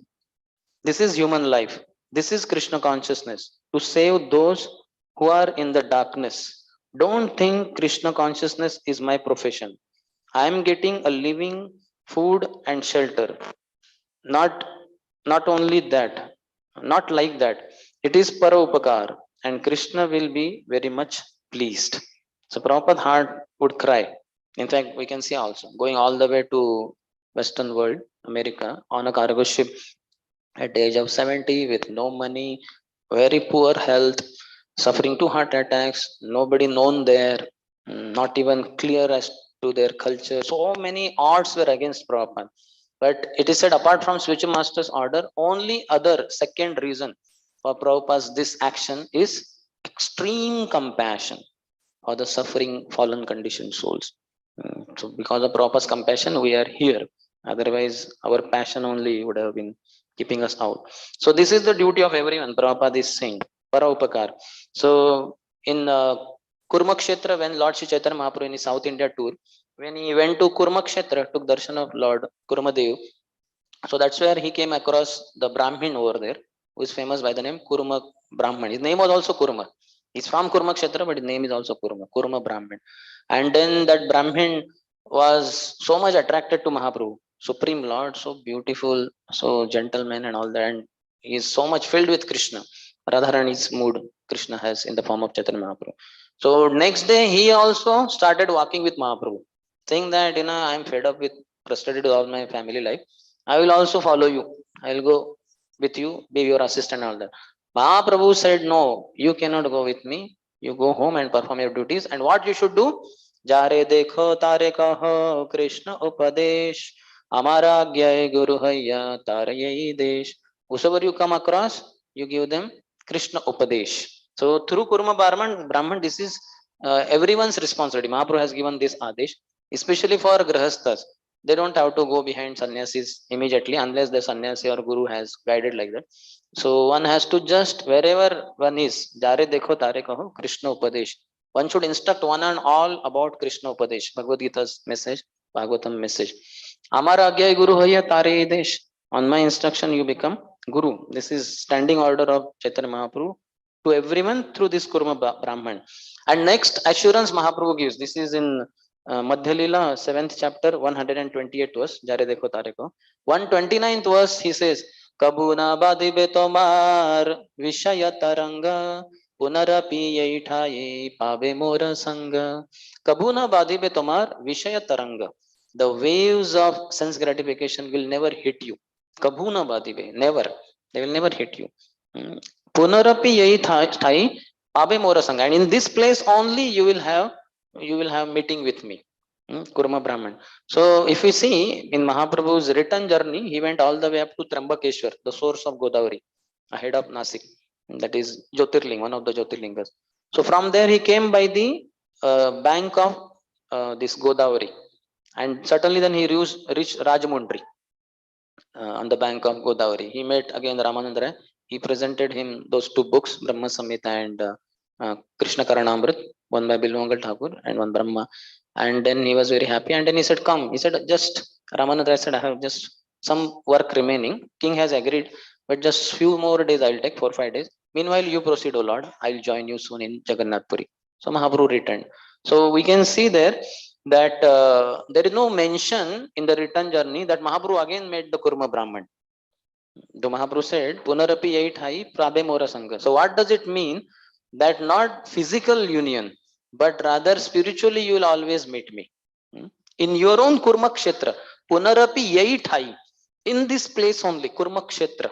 This is human life. This is Krishna consciousness, to save those who are in the darkness. Don't think Krishna consciousness is my profession. I am getting a living, food and shelter. Not, not only that, not like that. It is para upakar, and Krishna will be very much pleased. So Prabhupada heart would cry. In fact, we can see also going all the way to Western world, America, on a cargo ship at the age of 70 with no money, very poor health, suffering 2 heart attacks, nobody known there, not even clear as to their culture. So many odds were against Prabhupada. But it is said, apart from spiritual master's order, only other second reason for Prabhupada's this action is extreme compassion for the suffering, fallen conditioned souls. So because of Prabhupada's compassion, we are here. Otherwise, our passion only would have been keeping us out. So this is the duty of everyone. Prabhupada is saying, para upakar. So in Kurmakshetra, when Lord Sri Chaitanya Mahaprabhu in his South India tour, when he went to Kurmakshetra, took darshan of Lord Kurmadev, so that's where he came across the Brahmin over there, who is famous by the name Kurma Brahman. His name was also Kurma. He's from Kurmakshetra, but his name is also Kurma Brahmin. And then that Brahmin was so much attracted to Mahaprabhu, Supreme Lord, so beautiful, so gentleman and all that. And he is so much filled with Krishna. Radharani's mood Krishna has in the form of Chaitanya Mahaprabhu. So next day he also started walking with Mahaprabhu, saying that, I'm fed up with, frustrated with all my family life. I will also follow you. I will go with you, be your assistant, all that. Mahaprabhu said, no, you cannot go with me. You go home and perform your duties. And what you should do? Jare dekho tare kaho Krishna upadesh. Amara agyay guru haya tare desh. Whosoever you come across, you give them Krishna upadesh. So through Kurma Brahman, this is everyone's responsibility. Mahaprabhu has given this adesh, especially for grahasthas. They don't have to go behind sannyasis immediately unless the sannyasi or guru has guided like that. So one has to just, wherever one is, jare dekho tare kaho Krishna upadesh. One should instruct one and all about Krishna upadesh, Bhagavad Gita's message, Bhagavatam message. Amar agyay guru haya tare desh. On my instruction you become Guru. This is standing order of Chaitanya Mahaprabhu to everyone through this Kurma Brahman. And next assurance Mahaprabhu gives. This is in Madhya Lila 7th chapter 128 verse. Jare dekho tare ko. 129th verse he says, Kabuna badibe tomar vishaya taranga punarapi yaithaye pave mora sanga. Kabuna badibe tomar vishaya taranga. The waves of sense gratification will never hit you. Kabuna badibe, never. They will never hit you. Punarapi yahi thai pabe mora sanga. And in this place only you will have meeting with me. Kurma Brahman. So if you see in Mahaprabhu's return journey, he went all the way up to Trambakeshwar, the source of Godavari, ahead of Nasik. That is Jyotirling, one of the Jyotirlingas. So from there he came by the bank of this Godavari. And certainly then he reached Rajamundry on the bank of Godavari. He met again Ramanandra. He presented him those two books, Brahma Samhita and Krishna Karanamrit, one by Bilwangal Thakur and one Brahma. And then he was very happy. And then he said, come. He said, just Ramanandra said, I have just some work remaining. King has agreed, but just few more days I'll take, 4 5 days. Meanwhile, you proceed, O Lord. I'll join you soon in Jagannath Puri. So Mahaprabhu returned. So we can see there that there is no mention in the return journey that Mahaprabhu again met the Kurma Brahman. The Mahaprabhu said, Punarapi eight hai prabe mora sangha. So what does it mean? That not physical union, but rather spiritually you will always meet me. In your own Kurma Kshetra, Punarapi eight hai. In this place only, Kurma Kshetra.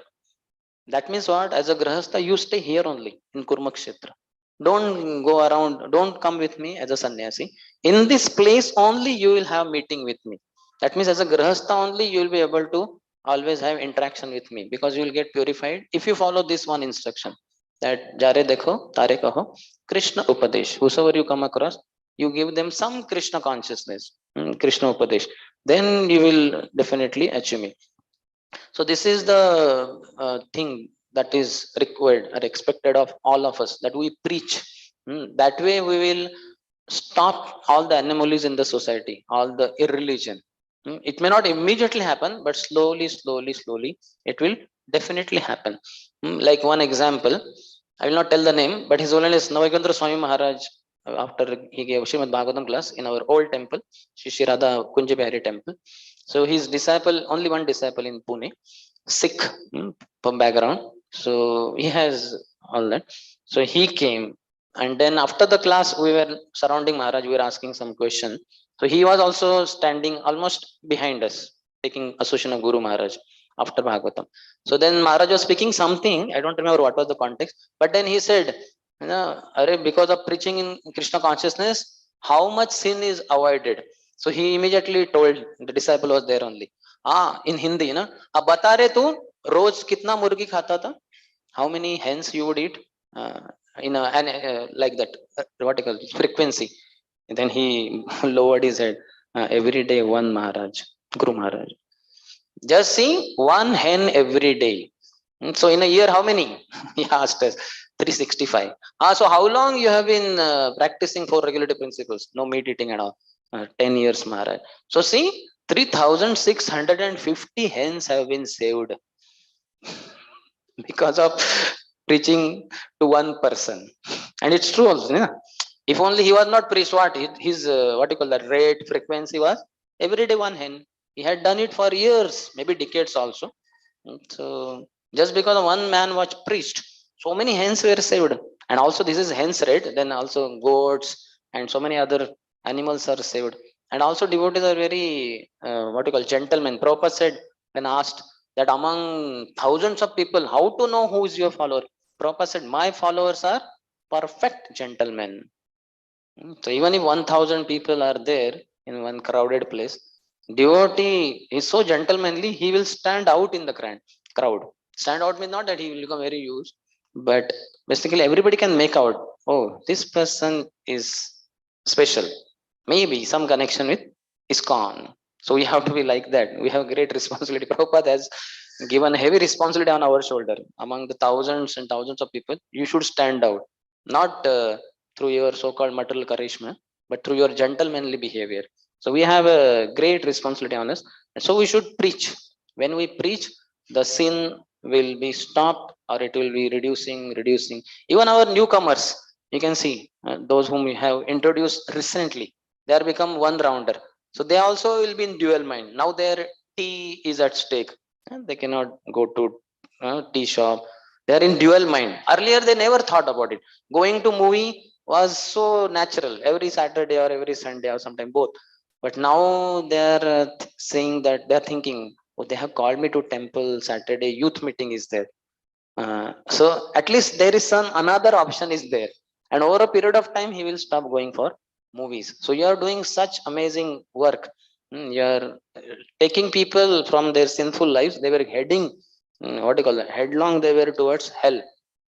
That means what? As a Grahastha, you stay here only in Kurma Kshetra. Don't go around, don't come with me as a sannyasi. In this place only you will have meeting with me. That means as a Grahastha only you will be able to always have interaction with me because you will get purified if you follow this one instruction. That Jare Dekho, Tare Kaho, Krishna Upadesh. Whosoever you come across, you give them some Krishna consciousness, Krishna Upadesh. Then you will definitely achieve me. So this is the thing that is required or expected of all of us, that we preach. That way we will stop all the anomalies in the society, all the irreligion. It may not immediately happen, but slowly it will definitely happen. Like one example, I will not tell the name, but his holiness Navagandra Swami Maharaj, after he gave Srimad Bhagavatam class in our old temple, Shri Radha Kunja Bihari temple. So his disciple, only one disciple in Pune, Sikh from background. So he has all that. So he came, and then after the class, we were surrounding Maharaj. We were asking some question. So he was also standing almost behind us, taking association of Guru Maharaj after Bhagavatam. So then Maharaj was speaking something. I don't remember what was the context, but then he said, because of preaching in Krishna consciousness, how much sin is avoided. So he immediately told, the disciple was there only. In Hindi, na, अब बता रहे तू रोज कितना मुर्गी खाता था? How many hens you would eat in a like that? What you call it, frequency? And then he lowered his head. Every day one Maharaj, Guru Maharaj. Just see one hen every day. So in a year, how many? He asked us. 365. So how long you have been practicing for regulative principles? No meat eating at all. 10 years, Maharaj. So see, 3,650 hens have been saved because of preaching to one person. And it's true also. Yeah? If only he was not preached, what his what you call that rate frequency was every day one hen. He had done it for years, maybe decades also. So just because one man was preached, so many hens were saved. And also this is hens rate, then also goats and so many other animals are saved. And also devotees are very what you call gentlemen. Prabhupada said when asked that among thousands of people, how to know who is your follower? Prabhupada said, my followers are perfect gentlemen. So even if 1,000 people are there in one crowded place, devotee is so gentlemanly, he will stand out in the crowd. Stand out means not that he will become very used, but basically everybody can make out, oh, this person is special. Maybe some connection with ISKCON. So we have to be like that. We have great responsibility. Prabhupada has given heavy responsibility on our shoulder. Among the thousands and thousands of people, you should stand out. Not through your so-called material charisma, but through your gentlemanly behavior. So we have a great responsibility on us. And so we should preach. When we preach, the sin will be stopped or it will be reducing. Even our newcomers, you can see those whom we have introduced recently, they are become one rounder. So they also will be in dual mind. Now their tea is at stake and they cannot go to tea shop. They are in dual mind. Earlier they never thought about it. Going to movie was so natural, every Saturday or every Sunday or sometime both. But now they are saying that they are thinking, oh, they have called me to temple, Saturday youth meeting is there. So at least there is some another option is there, and over a period of time he will stop going for movies. So you are doing such amazing work. You are taking people from their sinful lives. They were heading, what do you call it, headlong they were towards hell,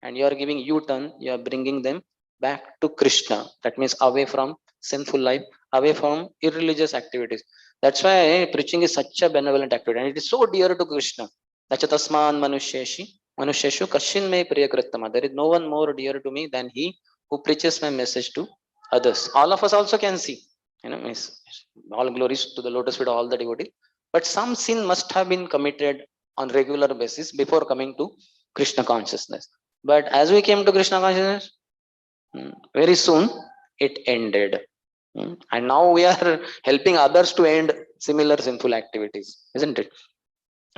and you are giving u-turn. You are bringing them back to Krishna. That means away from sinful life, away from irreligious activities. That's why preaching is such a benevolent activity, and it is so dear to Krishna. Nacha tasman manusheshu kashin me priyakritama. There is no one more dear to me than he who preaches my message to others. All of us also can see, means all glories to the lotus feet of all the devotees. But some sin must have been committed on regular basis before coming to Krishna consciousness. But as we came to Krishna consciousness, very soon it ended. And now we are helping others to end similar sinful activities, isn't it?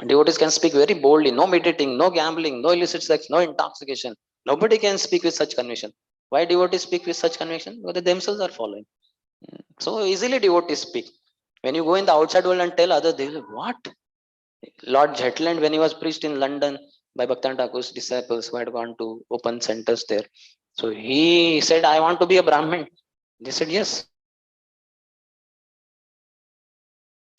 Devotees can speak very boldly, no meditating, no gambling, no illicit sex, no intoxication. Nobody can speak with such conviction. Why devotees speak with such conviction? Because they themselves are following. So easily devotees speak. When you go in the outside world and tell others, they will say, what? Lord Zetland, when he was preached in London by Bhaktivinoda Thakur's disciples who had gone to open centers there. So he said, I want to be a Brahmin. They said, yes.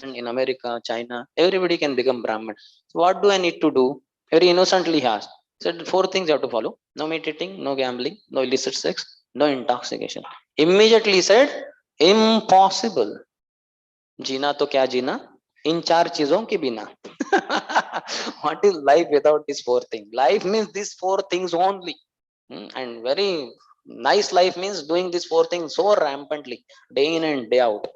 In America, China, everybody can become Brahmin. So what do I need to do? Very innocently he asked. He said, four things you have to follow. No meditating, no gambling, no illicit sex, no intoxication. Immediately he said, impossible. जीना तो क्या जीना इन चार चीजों के बिना. What is life without these four things? Life means these four things only. And very nice life means doing these four things so rampantly, day in and day out.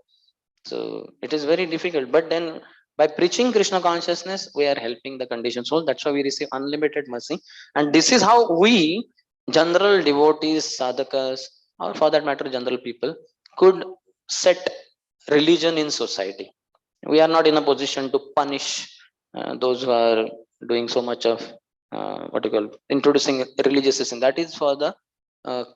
So it is very difficult. But then by preaching Krishna consciousness, we are helping the conditioned soul. That's why we receive unlimited mercy. And this is how we, general devotees, sadhakas, or for that matter, general people, could set religion in society. We are not in a position to punish those who are doing so much of what you call introducing religious system. That is for the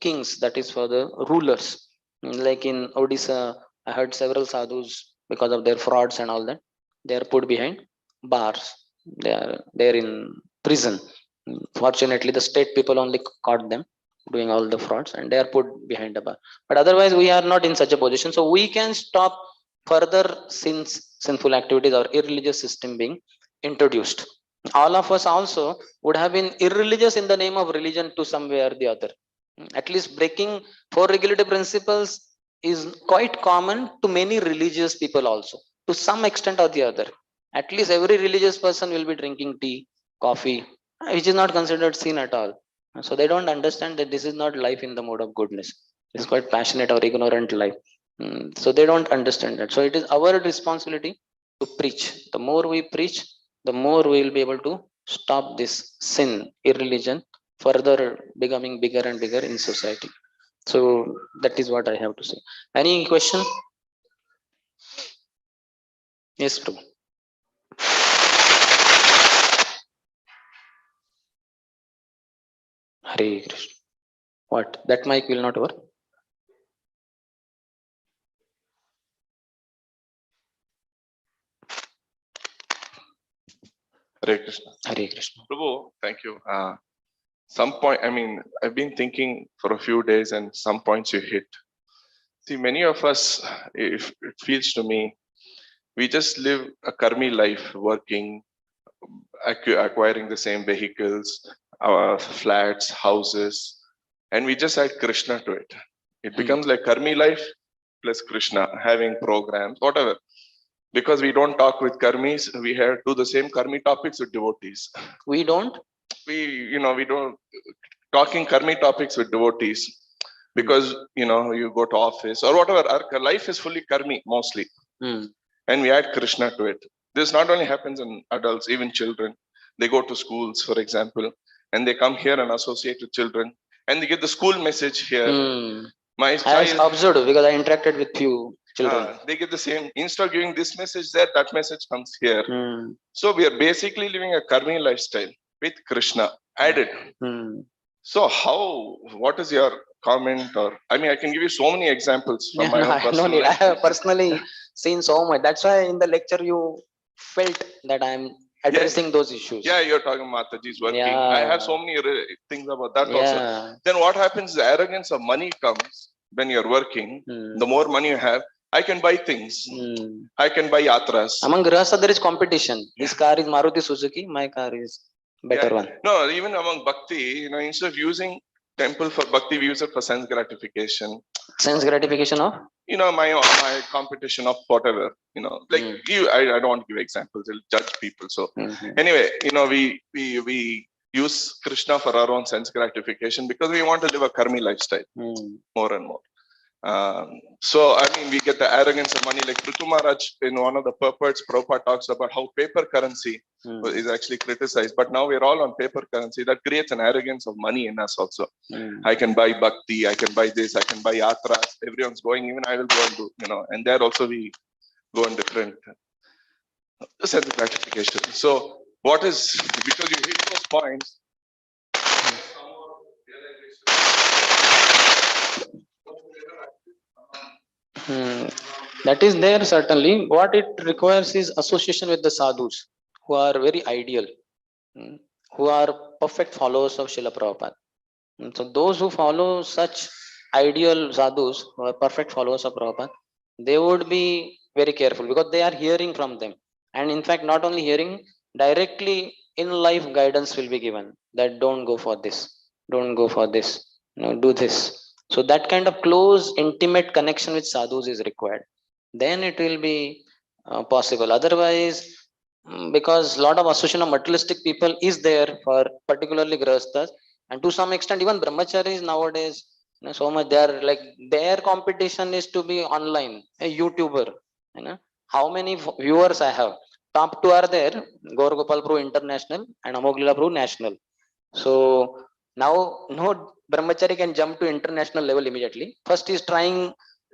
kings, that is for the rulers. Like in Odisha, I heard several sadhus, because of their frauds and all that, they are put behind bars. They are in prison. Fortunately the state people only caught them doing all the frauds, and they are put behind a bar. But otherwise we are not in such a position, so we can stop further sinful activities or irreligious system being introduced. All of us also would have been irreligious in the name of religion to some way or the other. At least breaking four regulative principles is quite common to many religious people also, to some extent or the other. At least every religious person will be drinking tea, coffee, which is not considered sin at all. So they don't understand that this is not life in the mode of goodness. It's quite passionate or ignorant life. So they don't understand that. So it is our responsibility to preach. The more we preach, the more we will be able to stop this sin, irreligion, further becoming bigger and bigger in society. So that is what I have to say. Any question? Yes, Prabhu. Hare Krishna. What? That mic will not work? Hare Krishna. Hare Krishna. Prabhu, thank you. Some point, I mean, I've been thinking for a few days, and some points you hit. See, many of us, if it feels to me, we just live a karmi life, working, acquiring the same vehicles, flats, houses, and we just add Krishna to it. It becomes like karmi life plus Krishna, having programs, whatever. Because we don't talk with karmis, we have do the same karmi topics with devotees. We don't. We don't talking karmi topics with devotees because you go to office or whatever. Our life is fully karmi mostly, and we add Krishna to it. This not only happens in adults, even children. They go to schools, for example, and they come here and associate with children, and they get the school message here. My I child, observed because I interacted with few children. they get the same. Instead of giving this message there, that message comes here. So we are basically living a karmi lifestyle with Krishna added. So how? What is your comment? Or I mean, I can give you so many examples from my own personal No need. I life. have personally seen so much. That's why in the lecture you felt that I'm addressing those issues. Yeah, you're talking Mataji's working. Yeah. I have so many things about that also. Yeah. Then what happens? The arrogance of money comes when you're working. The more money you have, I can buy things. I can buy yatras. Among Grahastha, there is competition. His car is Maruti Suzuki, my car is better one. No, even among bhakti, instead of using temple for bhakti, we use it for sense gratification. Sense gratification of? My competition of whatever, like I don't want to give examples, it'll judge people. So anyway, we use Krishna for our own sense gratification because we want to live a karmi lifestyle more and more. So I mean, we get the arrogance of money. Like Prithu Maharaj, in one of the purports, Prabhupada talks about how paper currency is actually criticized. But now we're all on paper currency. That creates an arrogance of money in us also. I can buy bhakti, I can buy this, I can buy yatras. Everyone's going, even I will go and do, and there also we go on different sense gratification. So what is, because you hit those points, that is there certainly. What it requires is association with the sadhus who are very ideal, who are perfect followers of Srila Prabhupada. So those who follow such ideal sadhus, who are perfect followers of Prabhupada, they would be very careful because they are hearing from them. And in fact, not only hearing, directly in life guidance will be given that don't go for this, don't go for this, do this. So that kind of close, intimate connection with sadhus is required. Then it will be possible. Otherwise, because a lot of association of materialistic people is there for particularly grahasthas, and to some extent even brahmacharis nowadays, so much they are like their competition is to be online, a YouTuber. How many viewers I have? Top two are there: Gaur Gopal Prabhu International and Amoglila Prabhu National. So now no brahmachari can jump to international level immediately. First is trying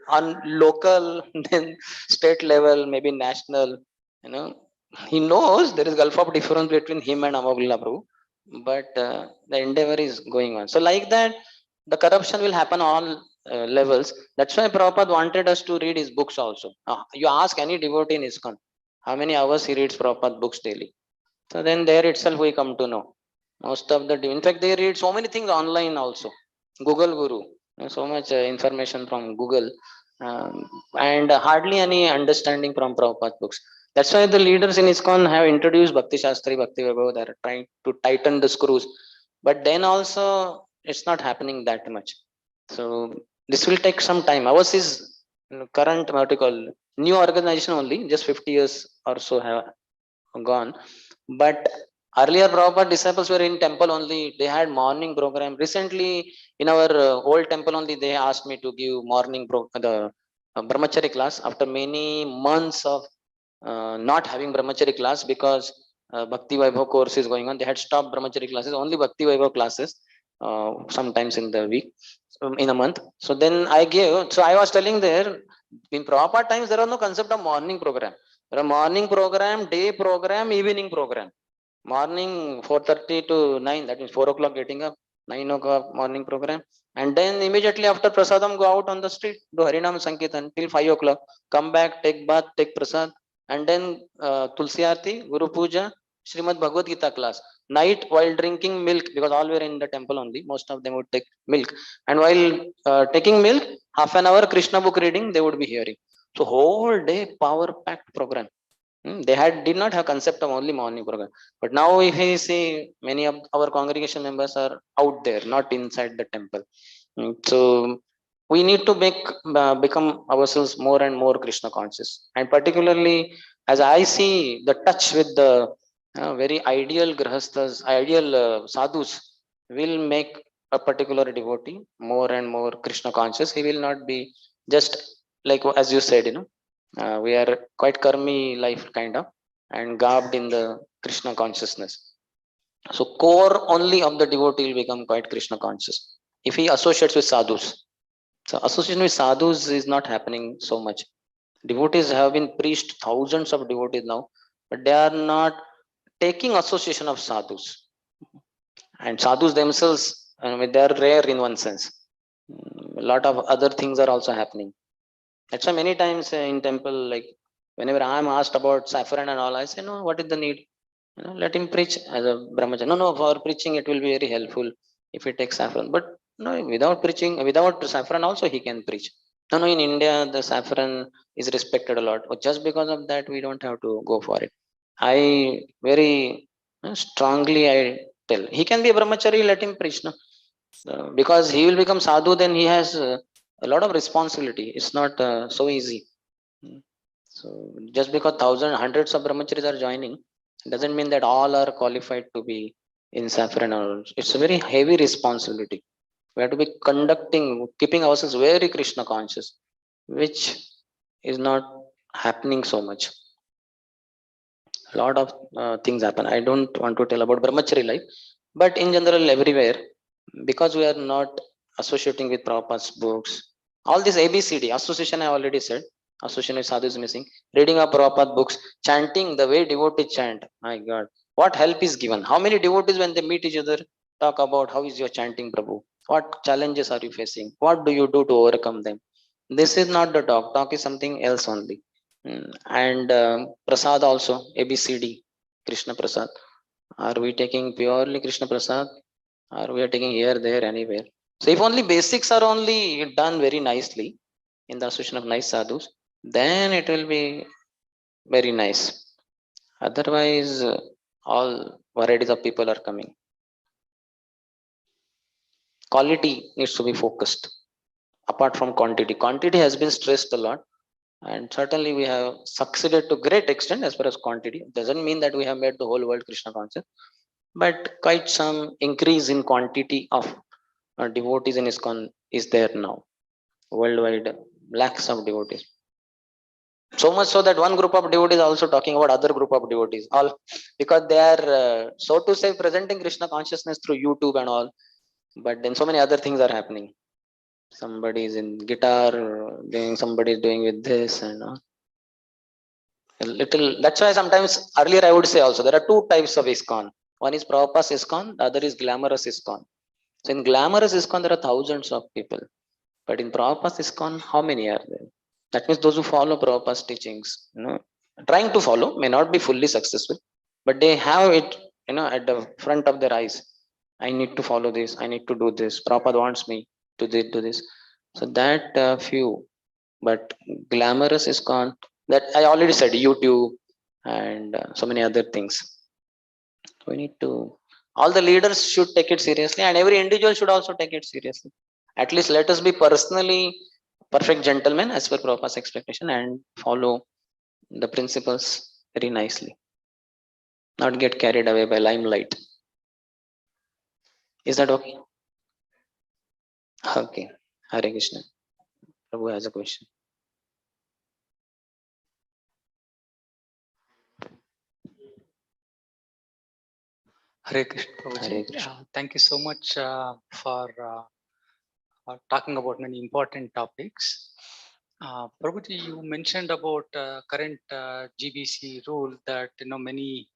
on local, then state level, maybe national. He knows there is gulf of difference between him and Amoglila Prabhu, but the endeavor is going on. So like that, the corruption will happen on all levels. That's why Prabhupada wanted us to read his books also. You ask any devotee in ISKCON, how many hours he reads Prabhupada books daily. So then there itself we come to know. Most of the, in fact, they read so many things online also. Google Guru, so much information from Google, and hardly any understanding from Prabhupada books. That's why the leaders in ISKCON have introduced Bhakti Shastri, Bhakti Vaibhav. They're trying to tighten the screws, but then also it's not happening that much. So this will take some time. Ours is current, what you call, new organization only, just 50 years or so have gone. But earlier Prabhupada disciples were in temple only. They had morning program. Recently in our old temple only, they asked me to give morning the brahmachari class after many months of not having brahmachari class because Bhakti Vaibhav course is going on. They had stopped brahmachari classes, only Bhakti Vaibhav classes sometimes in the week, in a month. So then I gave, so I was telling there, in Prabhupada times, there was no concept of morning program. There are morning program, day program, evening program. Morning 4:30 to 9, that means 4 o'clock getting up, 9 o'clock morning program. And then immediately after prasadam, go out on the street, do Harinam Sankirtan till 5 o'clock. Come back, take bath, take prasad. And then Tulsi Aarti, Guru Puja, Srimad Bhagavad Gita class. Night while drinking milk, because all were in the temple only, most of them would take milk. And while taking milk, half an hour Krishna book reading, they would be hearing. So whole day power packed program. They did not have concept of only morning program. But now if we see, many of our congregation members are out there, not inside the temple. So we need to become ourselves more and more Krishna conscious. And particularly as I see the touch with the very ideal grahasthas, ideal sadhus will make a particular devotee more and more Krishna conscious. He will not be just like, as you said, we are quite karmi life kind of and garbed in the Krishna consciousness. So core only of the devotee will become quite Krishna conscious if he associates with sadhus. So association with sadhus is not happening so much. Devotees have been preached, thousands of devotees now, but they are not taking association of sadhus. And sadhus themselves, they are rare in one sense. A lot of other things are also happening. That's why many times in temple, like whenever I'm asked about saffron and all, I say, no, what is the need? Let him preach as a brahmacharya. No, no, for preaching it will be very helpful if he takes saffron. But no, without preaching, without saffron also he can preach. No, no, in India the saffron is respected a lot. But just because of that, we don't have to go for it. I very strongly I tell he can be a brahmachari. Let him preach, no, because he will become sadhu. Then he has a lot of responsibility. It's not so easy. Mm. So just because thousands, hundreds of brahmacharis are joining, doesn't mean that all are qualified to be in saffron. Or it's a very heavy responsibility. We have to be conducting, keeping ourselves very Krishna conscious, which is not happening so much. A lot of things happen. I don't want to tell about brahmachari life, but in general, everywhere, because we are not associating with Prabhupada's books, all this ABCD, association, I already said, association with sadhu is missing. Reading of Prabhupada books, chanting the way devotees chant, my God, what help is given? How many devotees, when they meet each other, talk about how is your chanting, Prabhu? What challenges are you facing? What do you do to overcome them? This is not the talk. Talk is something else only. And prasad also, ABCD, Krishna Prasad. Are we taking purely Krishna Prasad? Or we are taking here, there, anywhere? So if only basics are only done very nicely in the association of nice sadhus, then it will be very nice. Otherwise, all varieties of people are coming. Quality needs to be focused apart from quantity. Quantity has been stressed a lot, and certainly we have succeeded to great extent as far as quantity. Doesn't mean that we have made the whole world Krishna conscious, but quite some increase in quantity of devotees in ISKCON is there now. Worldwide, lakhs of devotees. So much so that one group of devotees are also talking about other group of devotees. All because they are, so to say, presenting Krishna consciousness through YouTube and all. But then so many other things are happening. Somebody is in guitar doing, somebody is doing with this and all. A little. That's why sometimes earlier I would say also there are two types of ISKCON. One is Prabhupada's ISKCON, the other is glamorous ISKCON. So in glamorous ISKCON there are thousands of people. But in Prabhupada's ISKCON, how many are there? That means those who follow Prabhupada's teachings, trying to follow, may not be fully successful, but they have it, at the front of their eyes. I need to follow this. I need to do this. Prabhupada wants me to do this. So that few, but glamorous ISKCON, that I already said, YouTube and so many other things. We need to, all the leaders should take it seriously, and every individual should also take it seriously. At least let us be personally perfect gentlemen as per Prabhupada's expectation and follow the principles very nicely. Not get carried away by limelight. Is that okay? Okay. Hare Krishna. Prabhu has a question. Hare Krishna, Prabhuji. Hare Krishna. Thank you so much for talking about many important topics. Prabhuji, you mentioned about current GBC rule that many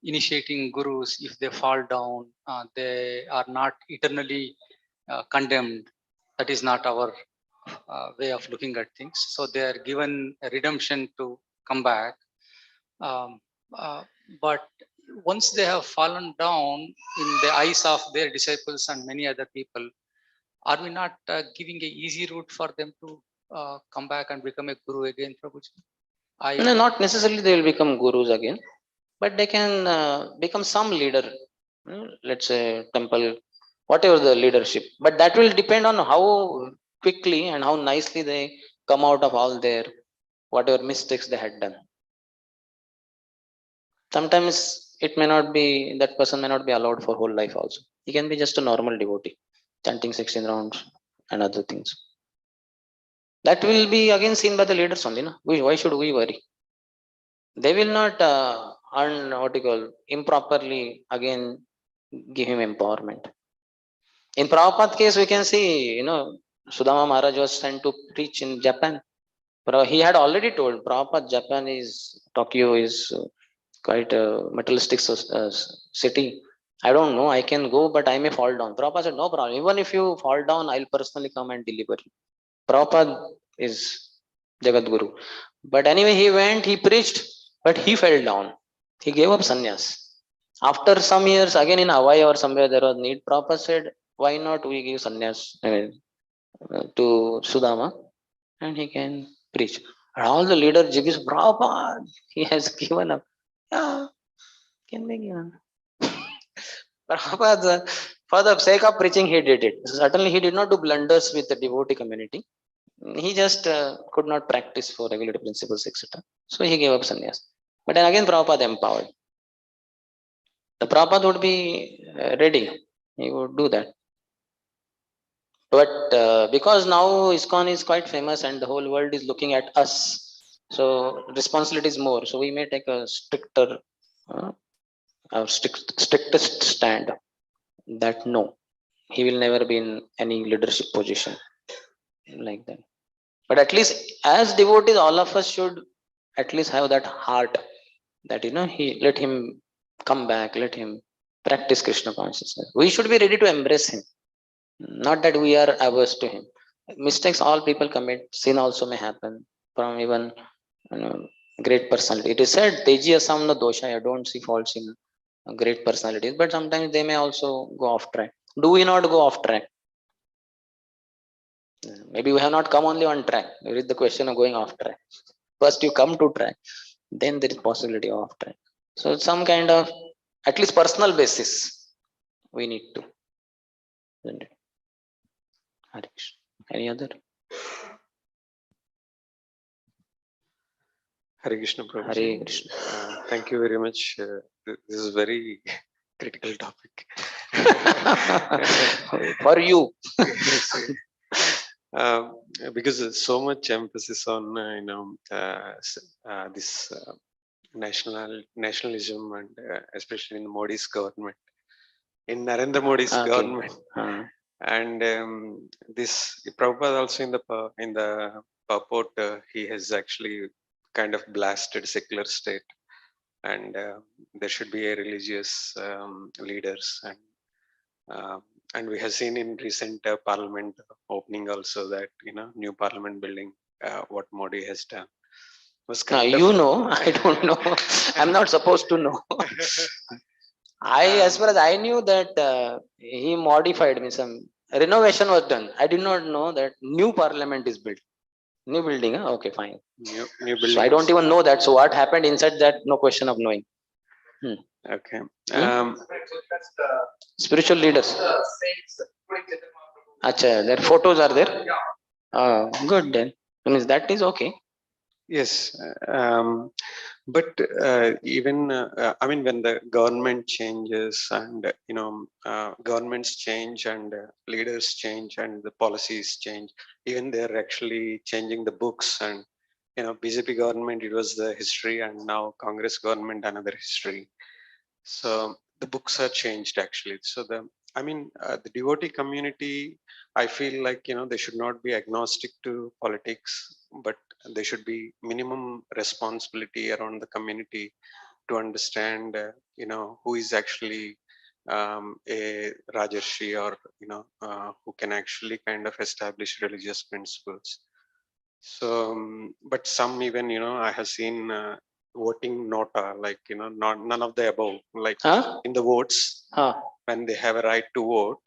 initiating gurus, if they fall down, they are not eternally condemned. That is not our way of looking at things. So they are given a redemption to come back. But once they have fallen down in the eyes of their disciples and many other people, are we not giving a easy route for them to come back and become a guru again, Prabhuji? No, not necessarily they will become gurus again, but they can become some leader. Let's say temple, whatever the leadership. But that will depend on how quickly and how nicely they come out of all their whatever mistakes they had done. Sometimes it may not be, that person may not be allowed for whole life also. He can be just a normal devotee, chanting 16 rounds and other things. That will be again seen by the leaders only. No? Why should we worry? They will not what you call, improperly again give him empowerment. In Prabhupada case, we can see, Sudama Maharaj was sent to preach in Japan. He had already told Prabhupada, Japan is, Tokyo is quite a materialistic city. I don't know, I can go, but I may fall down. Prabhupada said, no problem. Even if you fall down, I'll personally come and deliver you. Prabhupada is Jagat Guru. But anyway, he went, he preached, but he fell down. He gave up sannyas. After some years, again in Hawaii or somewhere there was need, Prabhupada said, why not we give sannyas to Sudama and he can preach. And all the leader Jigis, Prabhupada, he has given up. Yeah, can be given. Prabhupada, for the sake of preaching, he did it. Certainly, he did not do blunders with the devotee community. He just could not practice for regulative principles, etc. So he gave up sannyas. But then again, Prabhupada empowered. The Prabhupada would be ready. He would do that. But because now ISKCON is quite famous and the whole world is looking at us, so responsibility is more. So we may take a stricter, strictest stand that no, he will never be in any leadership position like that. But at least as devotees, all of us should at least have that heart that he let him come back, let him practice Krishna consciousness. We should be ready to embrace him, not that we are averse to him. Mistakes all people commit, sin also may happen from even great personality. It is said, Teji asamna dosha, I don't see faults in great personalities, but sometimes they may also go off track. Do we not go off track? Maybe we have not come only on track. There is the question of going off track. First you come to track, then there is possibility of off track. So some kind of, at least personal basis, we need to. Any other? Hare Krishna, Prabhuji. Hare Krishna. Thank you very much. This is very critical topic. For you. Because there's so much emphasis on this nationalism and especially in Modi's government, in Narendra Modi's government, and this Prabhupada also in the purport he has actually kind of blasted secular state, and there should be a religious leaders, and we have seen in recent parliament opening also that new parliament building what Modi has done was kind of I don't know. I'm not supposed to know. As far as I knew that he modified me, some renovation was done. I did not know that new parliament is built. New building, huh? Okay, fine. New building. So I don't even know that. So what happened inside that? No question of knowing. Okay. Spiritual leaders. Acha, their photos are there. Good then. Means that is okay. Yes, but even I mean, when the government changes and governments change and leaders change and the policies change, even they're actually changing the books. And BJP government, it was the history, and now Congress government, another history. So the books are changed actually. So the devotee community, I feel like they should not be agnostic to politics, but there should be minimum responsibility around the community to understand who is actually a Rajarshi, or who can actually kind of establish religious principles. So but some even I have seen voting nota, like none of the above, like in the votes when they have a right to vote,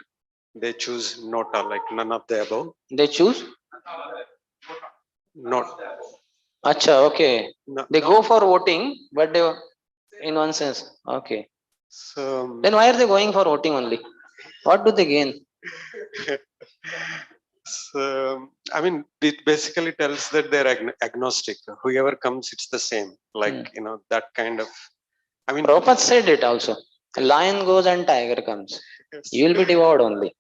they choose nota, like none of the above. They choose not. Acha, okay. No, they go for voting, but they, in one sense, okay. So then why are they going for voting only? What do they gain? So I mean, it basically tells that they're agnostic. Whoever comes, it's the same. Like that kind of. I mean, Prabhupada said it also. A lion goes and tiger comes. You will be devoured only.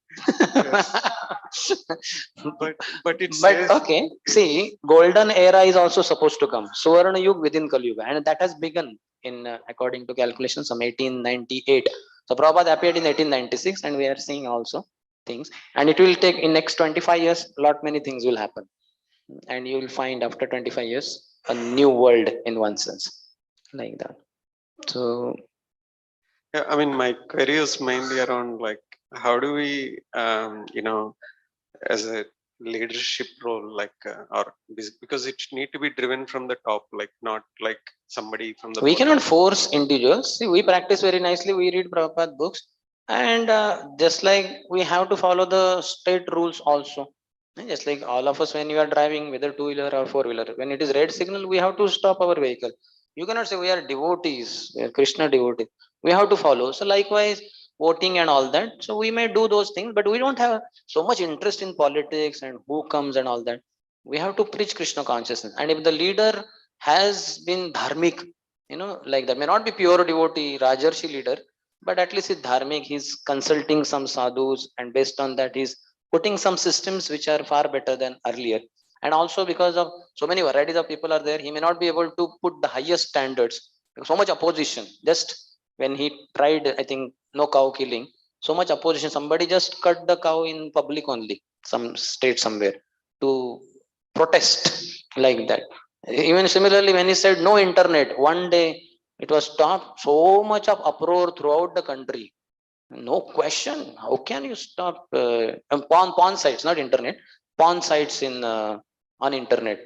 But it But says okay, see, golden era is also supposed to come. Suvarna Yug within Kali Yuga, and that has begun in according to calculations some 1898. So Prabhupada appeared in 1896, and we are seeing also things, and it will take in next 25 years. Lot many things will happen, and you will find after 25 years a new world in one sense, like that. So yeah, I mean, my query is mainly around like how do we, as a leadership role, like because it need to be driven from the top, like not like somebody from the we bottom. cannot force individuals. See, we practice very nicely. We read Prabhupada books, and just like we have to follow the state rules also. Just like all of us, when you are driving, whether two-wheeler or four-wheeler, when it is red signal, we have to stop our vehicle. You cannot say we are devotees, we are Krishna devotees. We have to follow. So likewise, voting and all that. So we may do those things, but we don't have so much interest in politics and who comes and all that. We have to preach Krishna consciousness. And if the leader has been dharmic, like that may not be pure devotee, Rajarshi leader, but at least he's dharmic, he's consulting some sadhus, and based on that, he's putting some systems which are far better than earlier. And also because of so many varieties of people are there, he may not be able to put the highest standards. So much opposition. Just when he tried, I think, no cow killing, so much opposition. Somebody just cut the cow in public only, some state somewhere, to protest like that. Even similarly, when he said no internet, one day it was stopped. So much of uproar throughout the country. No question. How can you stop pawn sites, not internet, pawn sites in on internet?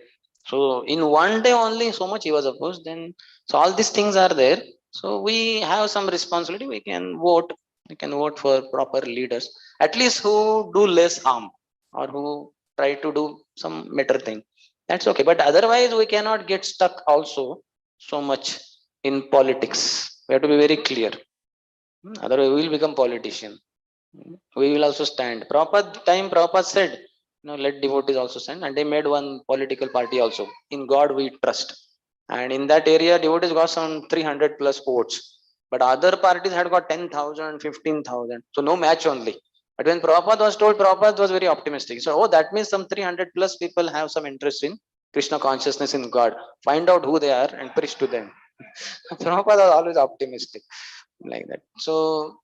So in one day only, so much he was opposed. Then so all these things are there. So we have some responsibility. We can vote. We can vote for proper leaders, at least who do less harm or who try to do some better thing. That's okay. But otherwise, we cannot get stuck also so much in politics. We have to be very clear. Otherwise, we will become politician. We will also stand. Prabhupada said, let devotees also stand. And they made one political party also. In God we trust. And in that area, devotees got some 300 plus votes. But other parties had got 10,000, 15,000. So no match only. But when Prabhupada was told, Prabhupada was very optimistic. So, oh, that means some 300 plus people have some interest in Krishna consciousness in God. Find out who they are and preach to them. Prabhupada was always optimistic like that. So,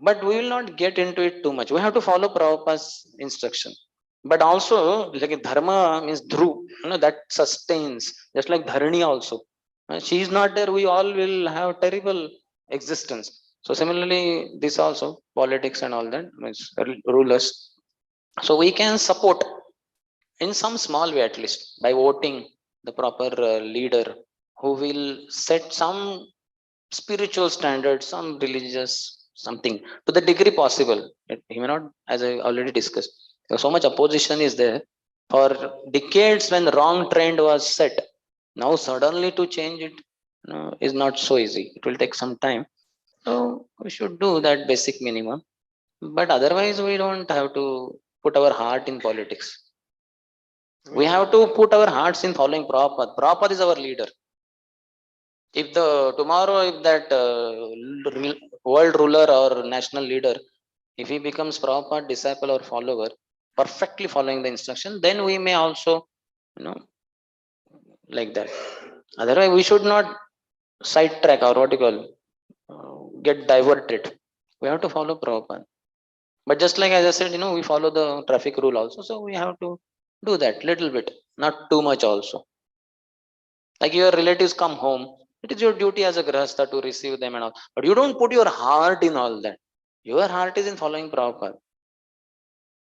but we will not get into it too much. We have to follow Prabhupada's instruction. But also, like dharma means dhru, that sustains, just like dharani also. She is not there, we all will have terrible existence. So similarly, this also, politics and all that, means rulers. So we can support in some small way at least by voting the proper leader who will set some spiritual standards, some religious something to the degree possible. He may not, as I already discussed. So much opposition is there for decades when the wrong trend was set. Now suddenly to change it is not so easy. It will take some time. So we should do that basic minimum. But otherwise, we don't have to put our heart in politics. We have to put our hearts in following Prabhupada. Prabhupada is our leader. If tomorrow, if that world ruler or national leader, if he becomes Prabhupada disciple or follower, perfectly following the instruction, then we may also, you know, like that. Otherwise, we should not sidetrack or what you call, get diverted. We have to follow Prabhupada. But just like as I said, we follow the traffic rule also. So we have to do that little bit, not too much also. Like your relatives come home, it is your duty as a grahastha to receive them and all. But you don't put your heart in all that. Your heart is in following Prabhupada.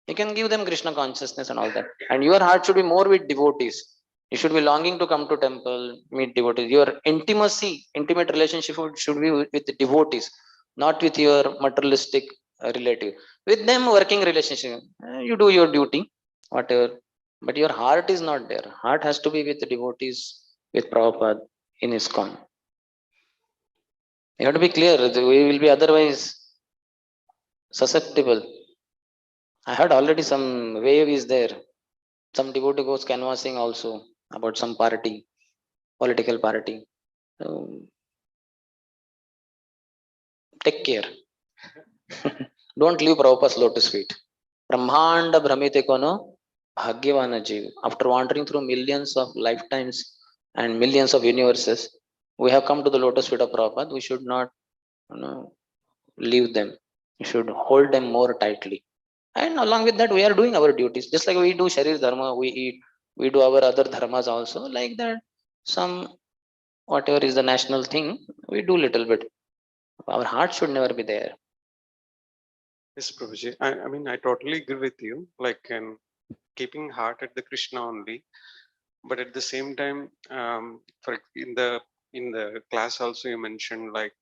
You can give them Krishna consciousness and all that. And your heart should be more with devotees. You should be longing to come to temple, meet devotees. Your intimate relationship should be with the devotees, not with your materialistic relative. With them, working relationship. You do your duty, whatever. But your heart is not there. Heart has to be with the devotees, with Prabhupada in ISKCON. You have to be clear. We will be otherwise susceptible. I heard already some wave is there. Some devotee goes canvassing also about some party, political party. So take care. Don't leave Prabhupada's lotus feet. Brahmanda Brahmite Kono Bhagyavana Jeev. After wandering through millions of lifetimes and millions of universes, we have come to the lotus feet of Prabhupada. We should not, leave them. We should hold them more tightly. And along with that, we are doing our duties. Just like we do Sharir Dharma, we eat, we do our other dharmas also. Like that, some whatever is the national thing, we do little bit. Our heart should never be there. Yes, Prabhuji. I mean, I totally agree with you. Like, keeping heart at the Krishna only, but at the same time, for in the class also you mentioned like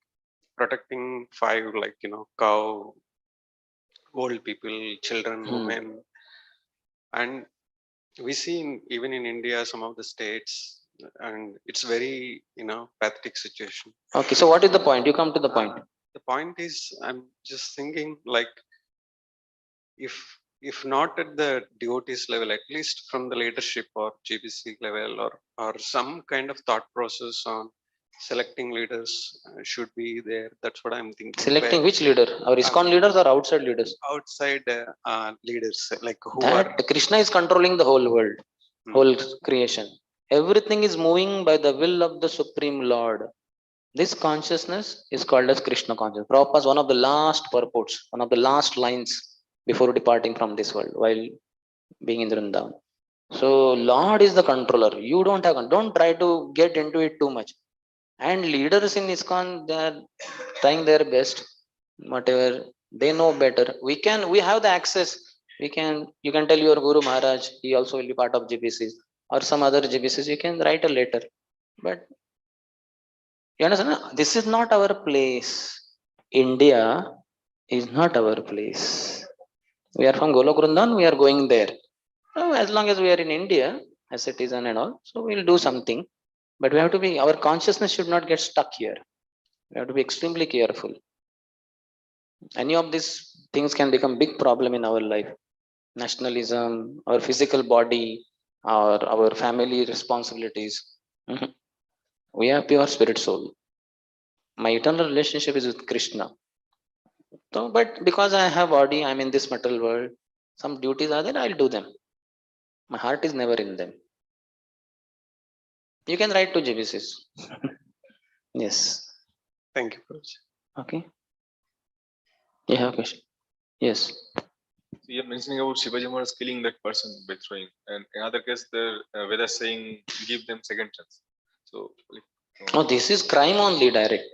protecting five, like cow, old people, children, women, and we see even in India some of the states, and it's very pathetic situation. Okay, so what is the point? You come to the point. The point is, I'm just thinking like if not at the devotees level, at least from the leadership or GBC level, or some kind of thought process on selecting leaders should be there. That's what I'm thinking. Selecting which leader? Our ISKCON leaders or outside leaders? Outside leaders, like who that are Krishna is controlling the whole world, whole creation. Everything is moving by the will of the Supreme Lord. This consciousness is called as Krishna consciousness. Prabhupada's one of the last purports, one of the last lines before departing from this world while being in Vrindavan. So Lord is the controller. You don't try to get into it too much. And leaders in ISKCON, they are trying their best, whatever they know better. We have the access. You can tell your Guru Maharaj, he also will be part of GBCs or some other GBCs. You can write a letter. But you understand? This is not our place. India is not our place. We are from Golok Vrindavan, we are going there. So as long as we are in India, a citizen and all, so we'll do something. But we have to be, our consciousness should not get stuck here. We have to be extremely careful. Any of these things can become big problem in our life. Nationalism, our physical body, or our family responsibilities. We are pure spirit soul. My eternal relationship is with Krishna. So, but because I have body, I'm in this material world. Some duties are there, I'll do them. My heart is never in them. You can write to GBCs. Yes. Thank you, Prabhuji. Okay. You have a question? Yes. So you're mentioning about Shivaji Maharaj killing that person by throwing, and in other case, the Vedas saying give them second chance. So, Oh, this is crime only direct.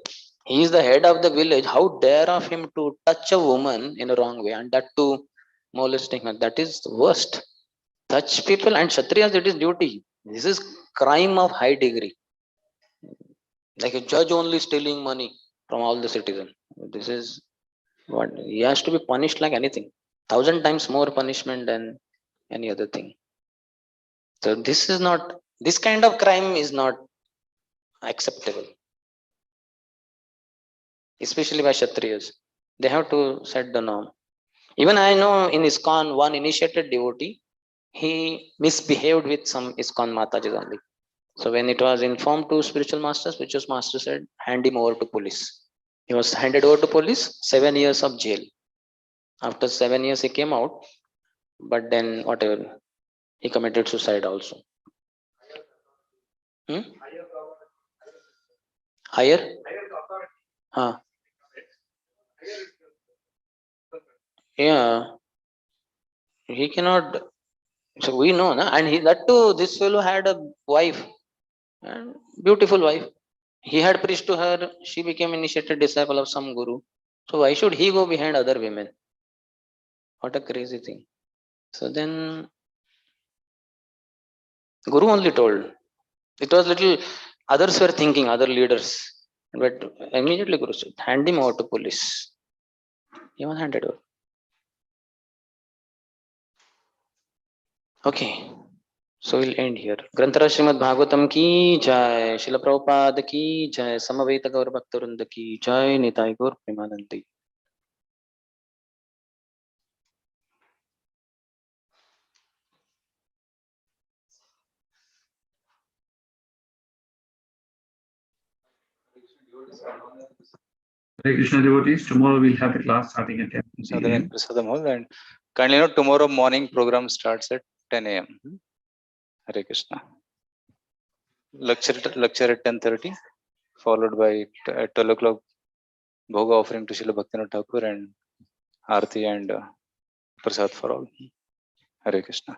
He is the head of the village. How dare of him to touch a woman in a wrong way, and that to molesting her? That is the worst. Touch people and Kshatriyas, it is duty. This is crime of high degree. Like a judge only stealing money from all the citizens. This is what he has to be punished like anything. 1,000 times more punishment than any other thing. So this kind of crime is not acceptable, especially by Kshatriyas. They have to set the norm. Even I know in ISKCON, one initiated devotee, he misbehaved with some ISKCON Matajis only. So when it was informed to spiritual masters, spiritual master said, hand him over to police. He was handed over to police, 7 years of jail. After 7 years, he came out, but then whatever, he committed suicide also. Higher? Huh. Yeah. He cannot. So we know, na? And that too, this fellow had a wife, and beautiful wife. He had preached to her. She became initiated disciple of some guru. So why should he go behind other women? What a crazy thing. So then Guru only told. It was little, others were thinking, other leaders. But immediately Guru said, hand him over to police. He was handed over. Okay. So we'll end here. Granthara Srimad Bhagavatam ki jai, Srila Prabhupada ki jai, Samaveta Gaur Bhaktarunda ki jai, Nitai Gaur Premanandi. Hare Krishna devotees, tomorrow we'll have the class starting at 10 a.m. Prasadam hold and Kindly note, tomorrow morning program starts at 10 a.m. Hare Krishna. Lecture at 10:30, followed by at 12 o'clock Bhoga offering to Srila Bhaktivinoda Thakur and Arti and Prasad for all. Hare Krishna.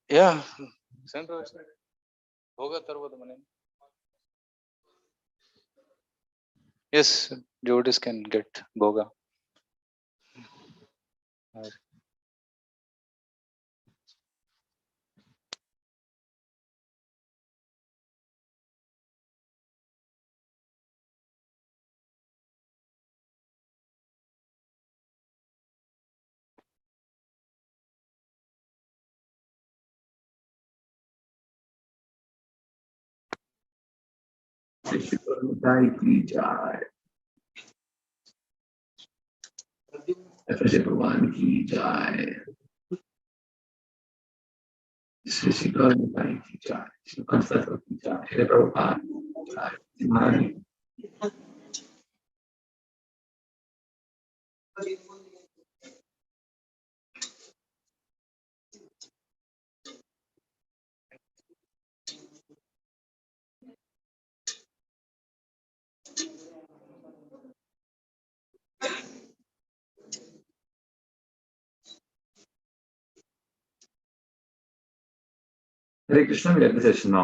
Yeah. Yes, devotees can get Bhoga. की जाए, भगवान की जाए, श्री श्री गौरव की जाए, Shri concert की जाए, श्री प्रभुपाद की जाए, Hare Krishna, we have the session now.